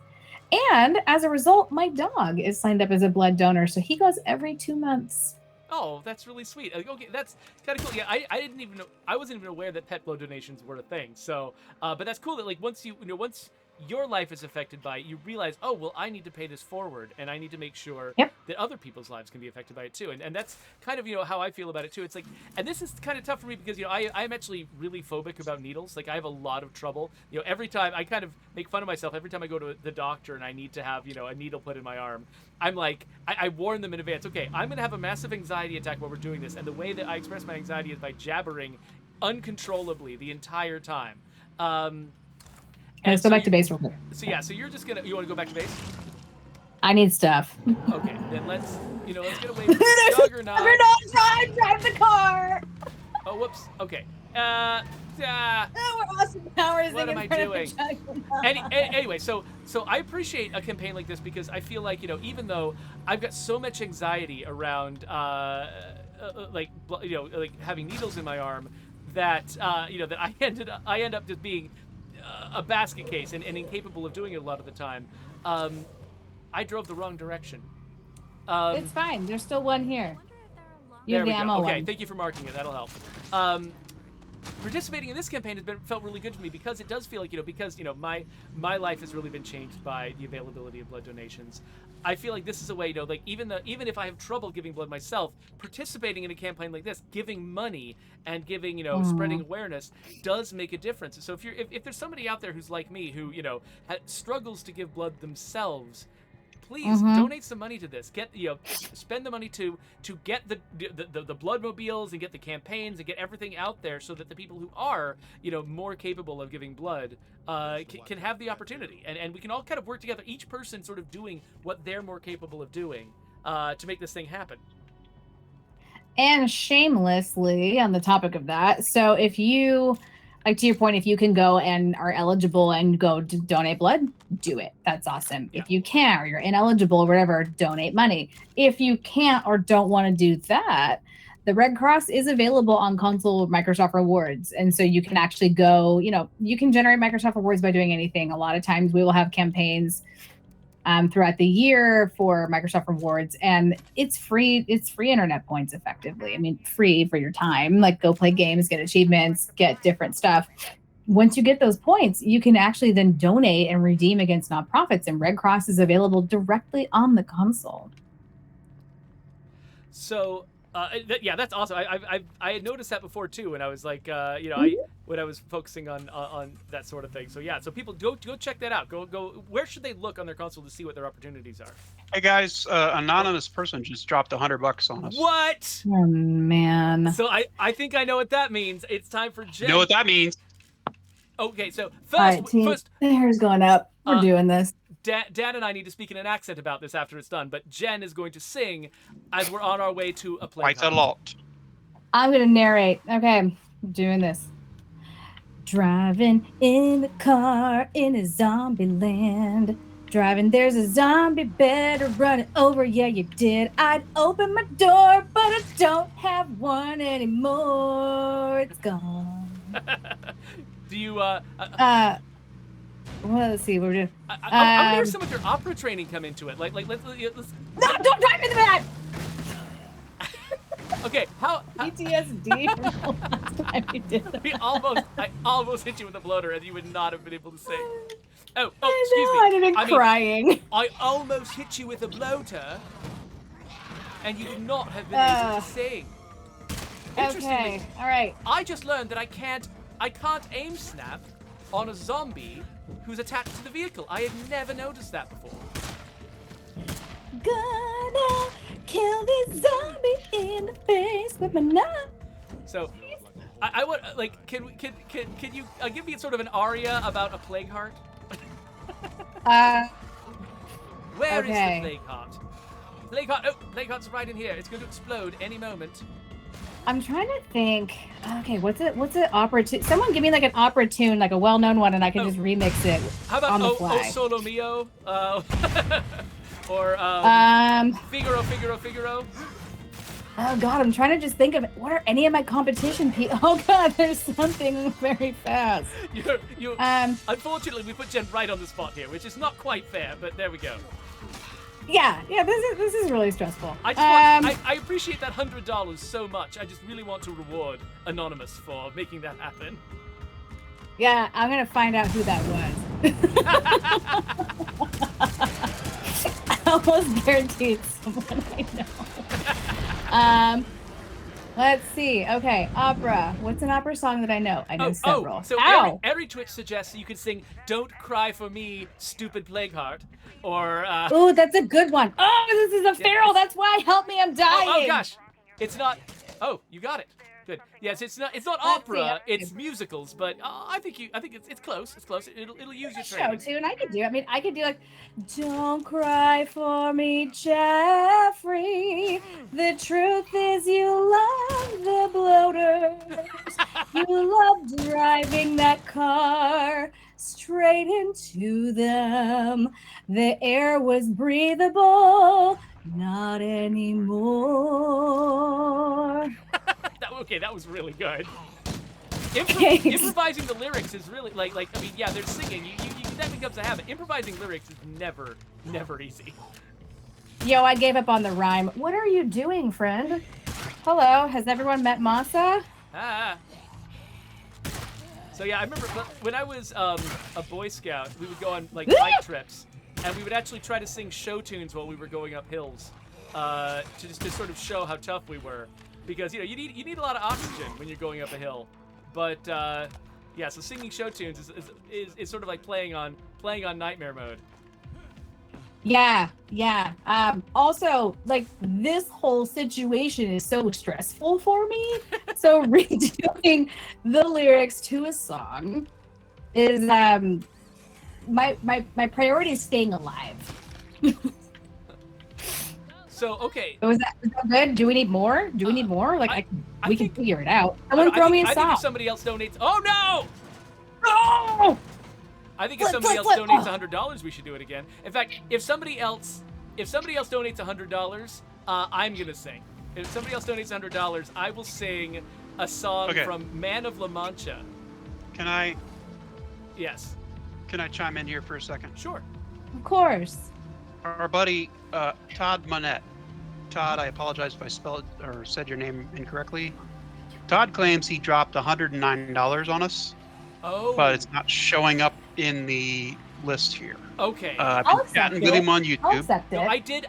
And as a result, my dog is signed up as a blood donor. So he goes every 2 months.
Oh, that's really sweet. Okay, that's kind of cool. Yeah, I didn't even know. I wasn't even aware that pet blood donations were a thing. So, but that's cool that once once your life is affected by it, you realize, oh, well, I need to pay this forward, and I need to make sure that other people's lives can be affected by it too. And that's kind of, how I feel about it too. It's like, and this is kind of tough for me because, I'm actually really phobic about needles. Like, I have a lot of trouble. Every time I kind of make fun of myself, every time I go to the doctor and I need to have, a needle put in my arm, I'm like, I warn them in advance, okay, I'm going to have a massive anxiety attack while we're doing this. And the way that I express my anxiety is by jabbering uncontrollably the entire time.
Let's go back to base real quick.
So you're just you want to go back to base?
I need stuff.
Okay, then let's get away from the Juggernaut.
Drive the car.
Oh, whoops. Okay.
We're Austin Powers.
What am I doing? Anyway, so I appreciate a campaign like this because I feel like, even though I've got so much anxiety around, like having needles in my arm, that that I end up just being a basket case and incapable of doing it a lot of the time. I drove the wrong direction.
It's fine. There's still one here. You
There
have
we
the
go.
ammo
Okay,
one.
thank you for marking it. That'll help. Participating in this campaign felt really good to me because it does feel like, because, my life has really been changed by the availability of blood donations. I feel like this is a way, like even if I have trouble giving blood myself, participating in a campaign like this, giving money and giving, spreading awareness does make a difference. So if there's somebody out there who's like me who, struggles to give blood themselves, please donate some money to this. Get spend the money to get the blood mobiles and get the campaigns and get everything out there so that the people who are more capable of giving blood can have the opportunity, and we can all kind of work together, each person sort of doing what they're more capable of doing to make this thing happen.
And shamelessly on the topic of that, so if you, like, to your point, if you can go and are eligible and go to donate blood, do it. That's awesome.
Yeah.
If you can't, or you're ineligible or whatever, donate money. If you can't or don't want to do that, the Red Cross is available on console Microsoft Rewards. And so you can actually go, you can generate Microsoft Rewards by doing anything. A lot of times we will have campaigns throughout the year for Microsoft Rewards, and it's free internet points effectively. I mean, free for your time, like go play games, get achievements, get different stuff. Once you get those points, you can actually then donate and redeem against nonprofits, and Red Cross is available directly on the console.
So that's awesome. I had noticed that before too, when I was like, when I was focusing on that sort of thing. So yeah, so people go check that out. Go. Where should they look on their console to see what their opportunities are?
Hey guys, anonymous person just dropped $100 on us.
What?
Oh man.
So I think I know what that means. It's time for Jen.
You know what that means?
Okay, so
All right, team,
first,
the hair's going up. We're doing this.
Dan and I need to speak in an accent about this after it's done, but Jen is going to sing as we're on our way to a play.
Quite a lot.
I'm going to narrate. Okay, I'm doing this. Driving in the car in a zombie land. Driving, there's a zombie, better run it over. Yeah, you did. I'd open my door, but I don't have one anymore. It's gone.
Do you?
Well, let's see. We're doing.
I want to hear some of your opera training come into it. Let's.
No, don't drive me in the back.
Okay, how
PTSD from the last time you did that.
I almost hit you with a bloater and you would not have been able to sing. Oh, excuse me.
I'd have been crying.
I almost hit you with a bloater and you would not have been able to sing.
Okay, all right.
I just learned that I can't aim snap on a zombie who's attached to the vehicle. I had never noticed that before.
Gonna kill this zombie in the face with my knife.
So, I want can you give me sort of an aria about a plague heart? Where is the plague heart? Plague heart. Oh, plague heart's right in here. It's going to explode any moment.
I'm trying to think. Okay, what's it opera tune? Someone give me like an opera tune, like a well-known one, and I can just remix it.
How about
on the fly.
O Solo Mio? Or Figaro, Figaro, Figaro.
Oh God, I'm trying to just think of it. What are any of my competition people? Oh God, there's something very fast.
Unfortunately, we put Jen right on the spot here, which is not quite fair, but there we go.
Yeah, this is really stressful.
I appreciate that $100 so much. I just really want to reward Anonymous for making that happen.
Yeah, I'm gonna find out who that was. I almost guaranteed someone I know. Let's see. Okay, opera. What's an opera song that I know? I know several.
So every Twitch suggests you could sing "Don't Cry for Me, Stupid Plague Heart," or.
Oh, that's a good one. Oh, this is a feral. That's why. Help me, I'm dying.
Oh gosh, it's not. Oh, you got it. Good. Yes, it's not opera. It's musicals, but I think it's close. It's close. It'll use your training.
Show tune. I could do. I mean, I could do like, "Don't cry for me, Geoffrey. The truth is, you love the bloaters. You love driving that car straight into them. The air was breathable, not anymore."
Okay, that was really good. Improvising the lyrics is really they're singing. That becomes a habit. Improvising lyrics is never easy.
Yo, I gave up on the rhyme. What are you doing, friend? Hello, has everyone met Masa?
So yeah, I remember when I was a Boy Scout, we would go on bike trips, and we would actually try to sing show tunes while we were going up hills, to sort of show how tough we were. Because you need a lot of oxygen when you're going up a hill, but so singing show tunes is sort of like playing on nightmare mode.
Yeah. Also, this whole situation is so stressful for me. So redoing the lyrics to a song is my priority is staying alive.
So okay.
Was that good? Do we need more? We can figure it out. Someone throw me a song.
I think if somebody else donates. Oh no!
No!
I think if somebody else donates $100, we should do it again. In fact, if somebody else donates $100, I'm gonna sing. If somebody else donates $100, I will sing a song from Man of La Mancha.
Can I?
Yes.
Can I chime in here for a second?
Sure.
Of course.
Our buddy Todd Monette. Todd, I apologize if I spelled or said your name incorrectly. Todd claims he dropped $109 on us.
Oh.
But it's not showing up in the list here.
Okay.
I've been chatting with him on YouTube.
I'll accept it.
No, I did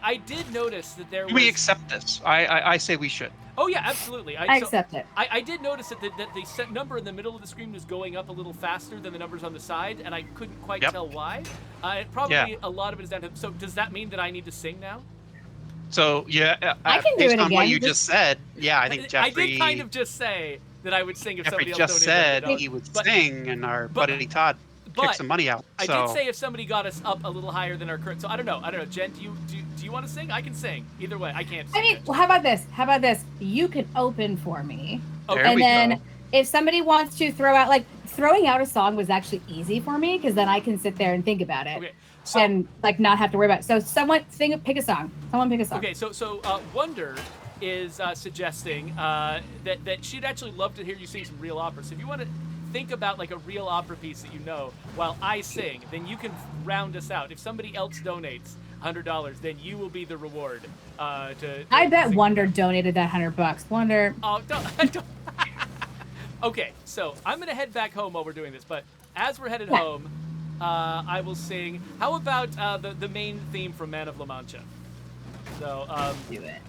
notice that there was.
We accept this. I say we should.
Oh yeah, absolutely.
I accept it.
I did notice that the number in the middle of the screen was going up a little faster than the numbers on the side, and I couldn't quite tell why. Probably a lot of it is down to. So does that mean that I need to sing now?
So yeah,
I can do
based
it
on
again.
what you just said, yeah, I think Geoffrey.
I did kind of just say that I would sing if
Geoffrey
somebody else
just
donated
said he would sing, and our buddy Todd kicked some money out.
I did say if somebody got us up a little higher than our current. So I don't know. Jen, do you want to sing? I can sing. Either way, I can't sing.
I mean, well, how about this? You can open for me.
Okay.
And then if somebody wants to throw out throwing out a song was actually easy for me because then I can sit there and think about it.
Okay. So,
And like not have to worry about it. So pick a song. Someone pick a song.
okay, so Wonder is suggesting that she'd actually love to hear you sing some real opera. So if you want to think about like a real opera piece that you know while I sing, then you can round us out. If somebody else donates $100, then you will be the reward.
I bet Wonder donated that $100. Wonder.
Oh, don't. Okay, so I'm gonna head back home while we're doing this. But as we're headed home, I will sing. How about the main theme from Man of La Mancha? So
Do it.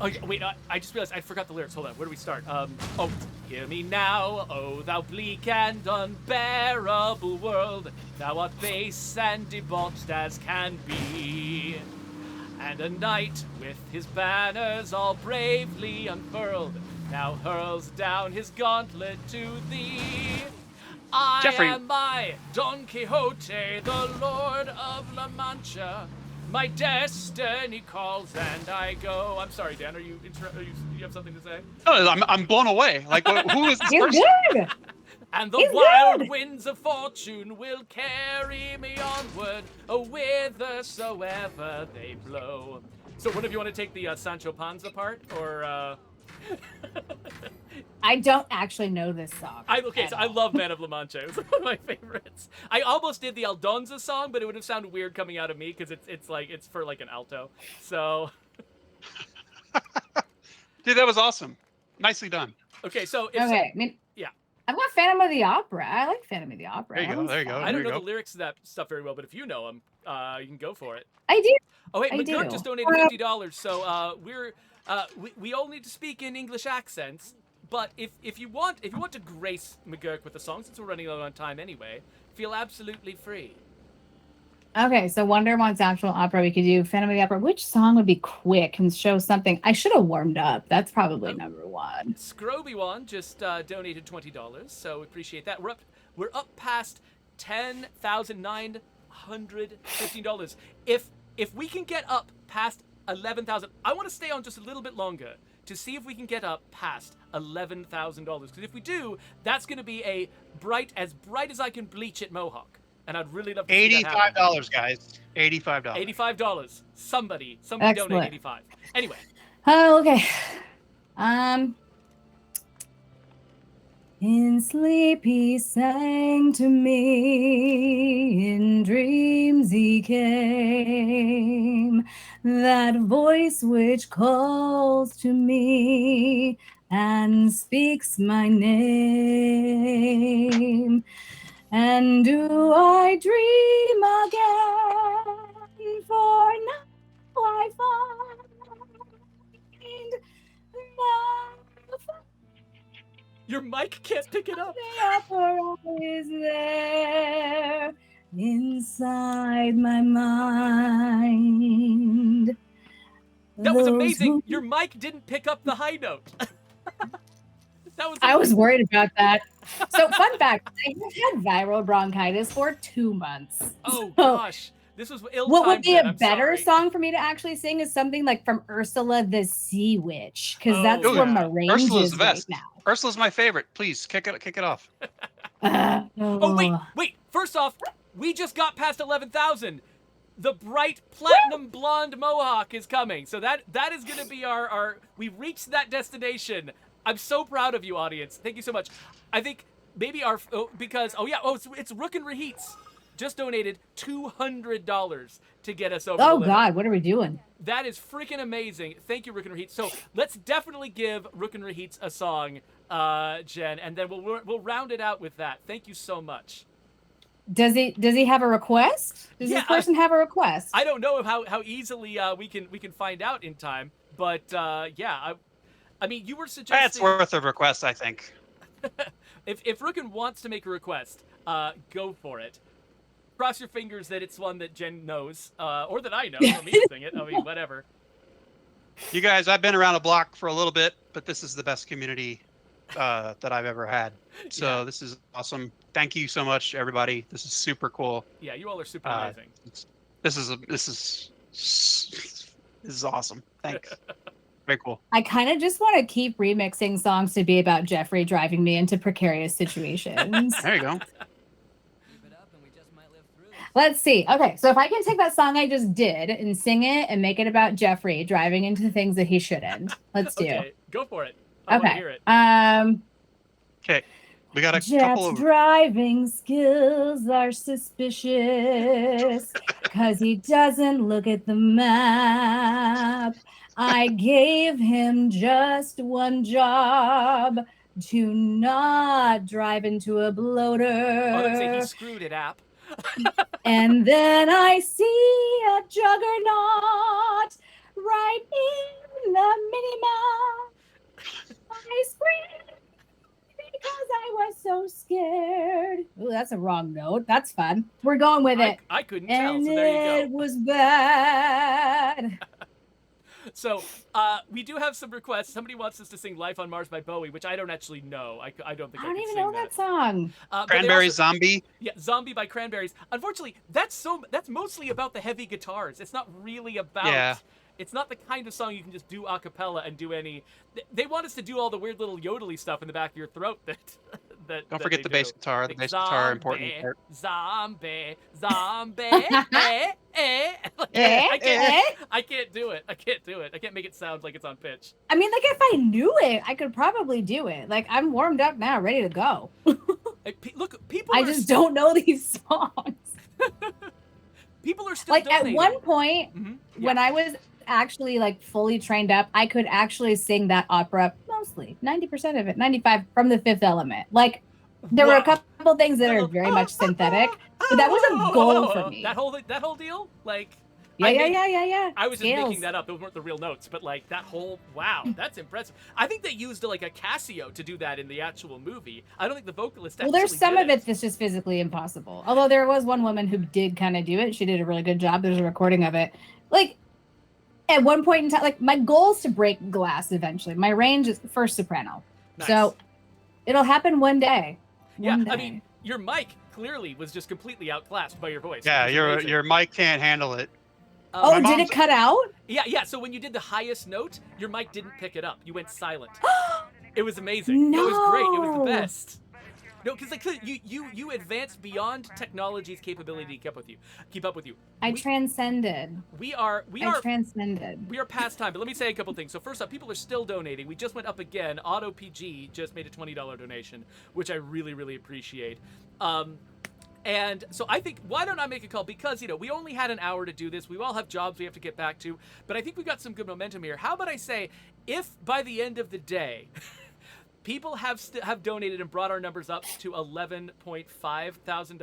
Okay, wait, I just realized I forgot the lyrics. Hold on, where do we start? Oh, hear me now, oh thou bleak and unbearable world, thou art base and debauched as can be. And a knight with his banners all bravely unfurled now hurls down his gauntlet to thee. I
Geoffrey.
am I, Don Quixote, the Lord of La Mancha. My destiny calls and I go. I'm sorry, Dan. You have something to say?
No, I'm blown away. Like, who is this
You're
person?
good.
And the
He's
wild
good.
winds of fortune will carry me onward, whithersoever they blow. So, one of you want to take the Sancho Panza part, or?
I don't actually know this song.
I
at all.
love Man of La Mancha. It's one of my favorites. I almost did the Aldonza song, but it would have sounded weird coming out of me because it's for like an alto. So.
Dude, that was awesome. Nicely done.
Okay, so
Okay, I mean,
yeah.
I've got Phantom of the Opera. I like Phantom of the Opera.
There you
That
go,
one's
there you go.
fun.
I don't
you
know
go.
the lyrics to that stuff very well, but if you know them, you can go for it.
I do.
Oh wait,
I
McGurk
do.
just donated $50, so we all need to speak in English accents. But if you want to grace McGurk with a song, since we're running out on time anyway, feel absolutely free.
Okay, so Wonder wants actual opera. We could do Phantom of the Opera. Which song would be quick and show something? I should have warmed up. That's probably number one.
Scroby1 just donated $20, so we appreciate that. We're up past $10,915. If we can get up past 11,000, I want to stay on just a little bit longer to see if we can get up past $11,000. Because if we do, that's going to be a as bright as I can bleach it mohawk. And I'd really love to see that happen.
$85, guys. $85.
$85. Somebody
Excellent.
donate 85. Anyway.
Oh, okay. In sleep he sang to me, in dreams he came, that voice which calls to me and speaks my name. And do I dream again? For now I find love.
Your mic can't pick it up.
The opera is there inside my mind.
That was
Those
amazing.
who-
Your mic didn't pick up the high note.
I was worried about that. So, fun fact: I have had viral bronchitis for 2 months.
Oh
So,
gosh, this was ill-timed.
what would be
then.
a
I'm
better
sorry.
song for me to actually sing is something like from Ursula the Sea Witch, because
Oh,
that's
Ooh,
where
yeah.
my range
Ursula's
is
the best.
right
Ursula's my favorite. Please kick it off.
now.
Oh wait. First off, we just got past 11,000. The bright platinum blonde mohawk is coming. So that is going to be our. We've reached that destination. I'm so proud of you, audience. Thank you so much. I think maybe it's Rook and Raheats just donated $200 to get us over. the
Oh
limit.
God, what are we doing?
That is freaking amazing. Thank you, Rook and Raheats. So let's definitely give Rook and Raheats a song, Jen, and then we'll round it out with that. Thank you so much.
Does he have a request? Does
Yeah,
this person have a request?
I don't know how easily we can find out in time, but yeah, I mean, you were suggesting
That's worth a request, I think.
if Rookin wants to make a request, go for it. Cross your fingers that it's one that Jen knows, or that I know for me to sing it. I mean, whatever.
You guys, I've been around a block for a little bit, but this is the best community that I've ever had. So
Yeah.
this is awesome. Thank you so much, everybody. This is super cool.
Yeah, you all are super amazing.
This is awesome. Thanks. Very cool.
I kind of just want to keep remixing songs to be about Geoffrey driving me into precarious situations.
There you go.
Let's see. Okay, so if I can take that song I just did and sing it and make it about Geoffrey driving into things that he shouldn't. Let's do.
Okay, go for it. I want to
Okay.
hear it.
Okay. We got a couple
Jeff's
of
driving skills are suspicious because he doesn't look at the map. I gave him just one job to not drive into a bloater.
Oh, let's say he screwed it, app.
And then I see a juggernaut right in the mini-map. I screamed because I was so scared. Ooh, that's a wrong note. That's fun. We're going with it.
I couldn't tell,
And
so there you
it
go.
was bad.
So we do have some requests. Somebody wants us to sing "Life on Mars" by Bowie, which I don't actually know. I don't think
I
I
don't
can
even
sing
know that song.
But they
Cranberry
also-
Zombie.
Yeah, "Zombie" by Cranberries. Unfortunately, that's mostly about the heavy guitars. It's not really about.
Yeah.
It's not the kind of song you can just do a cappella and do any. They want us to do all the weird little yodely stuff in the back of your throat that.
Don't forget the bass guitar. The bass guitar, important part.
Zombie, I can't do it. I can't make it sound like it's on pitch.
I mean, like, if I knew it, I could probably do it. Like, I'm warmed up now, ready to go.
Look, people.
I just don't know these songs.
People are still
Like,
donating.
at one point,
Mhm.
when I was actually, like, fully trained up, I could actually sing that opera, mostly, 90% of it, 95, from The Fifth Element. Like, there were a
Wow.
couple things that are very much synthetic, but that was a goal for me.
That whole deal, like.
Yeah.
I was just
Scales.
making that up. Those weren't the real notes, but like that whole wow, that's impressive. I think they used like a Casio to do that in the actual movie. I don't think the vocalist.
Well, there's
actually
some
did
of it that's just physically impossible. Although there was one woman who did kind of do it. She did a really good job. There's a recording of it. Like, at one point in time, like, my goal is to break glass eventually. My range is first soprano.
Nice.
So it'll happen one day.
Yeah,
One
I
day.
mean, your mic clearly was just completely outclassed by your voice.
Yeah,
which is amazing.
your mic can't handle it.
Oh,
My
did
mom's-
it cut out?
Yeah. So when you did the highest note, your mic didn't pick it up. You went silent. It was amazing.
No.
It was great. It was the best. No, because like you advanced beyond technology's capability to keep up with you.
I transcended.
We are
I transcended.
we are past time, but let me say a couple things. So first up, people are still donating. We just went up again. Auto PG just made a $20 donation, which I really, really appreciate. And so I think, why don't I make a call? Because, we only had an hour to do this. We all have jobs we have to get back to. But I think we've got some good momentum here. How about I say, if by the end of the day, people have donated and brought our numbers up to $11.5 thousand,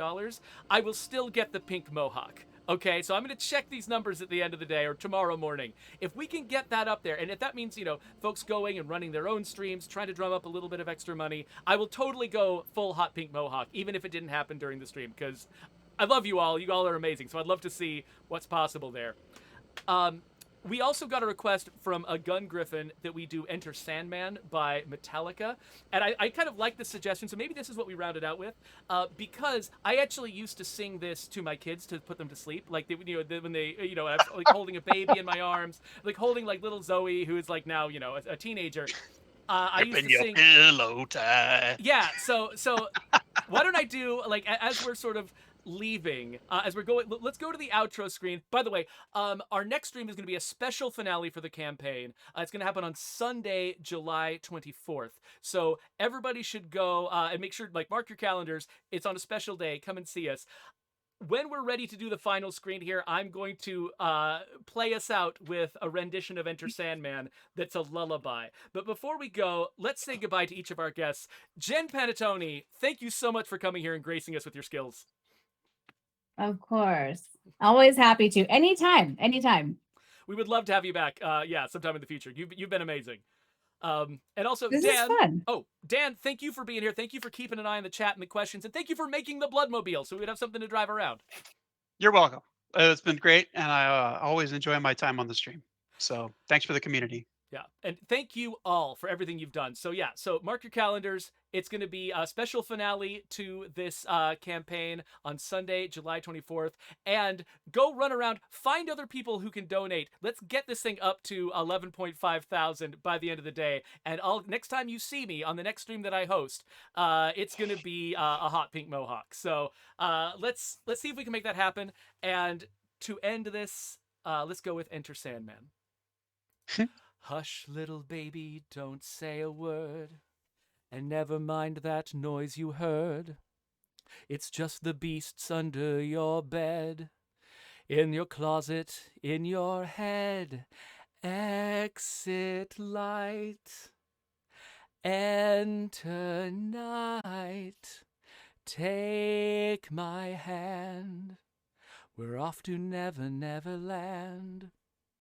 I will still get the pink mohawk. Okay, so I'm going to check these numbers at the end of the day or tomorrow morning. If we can get that up there, and if that means, folks going and running their own streams, trying to drum up a little bit of extra money, I will totally go full hot pink mohawk, even if it didn't happen during the stream, because I love you all. You all are amazing, so I'd love to see what's possible there. We also got a request from a Gun Griffin that we do Enter Sandman by Metallica. And I kind of like the suggestion, so maybe this is what we rounded out with. Because I actually used to sing this to my kids to put them to sleep. Like, when they, I was like holding a baby in my arms, like holding like little Zoe, who is like now, a teenager. I used to sing.
Pillow tie.
Yeah, so why don't I do, like, as we're sort of leaving, as we're going, let's go to the outro screen. By the way, our next stream is going to be a special finale for the campaign. It's going to happen on Sunday, July 24th. So everybody should go and make sure, like, mark your calendars. It's on a special day. Come and see us. When we're ready to do the final screen here, I'm going to play us out with a rendition of Enter Sandman that's a lullaby. But before we go, let's say goodbye to each of our guests. Jen Panettone, thank you so much for coming here and gracing us with your skills.
Of course. Always happy to. Anytime.
We would love to have you back. Sometime in the future. You've been amazing. And also,
This
Dan.
is fun.
Oh, Dan, thank you for being here. Thank you for keeping an eye on the chat and the questions, and thank you for making the Bloodmobile so we would have something to drive around.
You're welcome. It's been great, and I always enjoy my time on the stream. So thanks for the community.
Yeah, and thank you all for everything you've done. So mark your calendars. It's going to be a special finale to this campaign on Sunday, July 24th. And go run around, find other people who can donate. Let's get this thing up to 11.5 thousand by the end of the day. And next time you see me on the next stream that I host, it's going to be a hot pink mohawk. So let's see if we can make that happen. And to end this, let's go with Enter Sandman. Hush, little baby, don't say a word. And never mind that noise you heard. It's just the beasts under your bed, in your closet, in your head. Exit light, enter night. Take my hand, we're off to Never Never Land.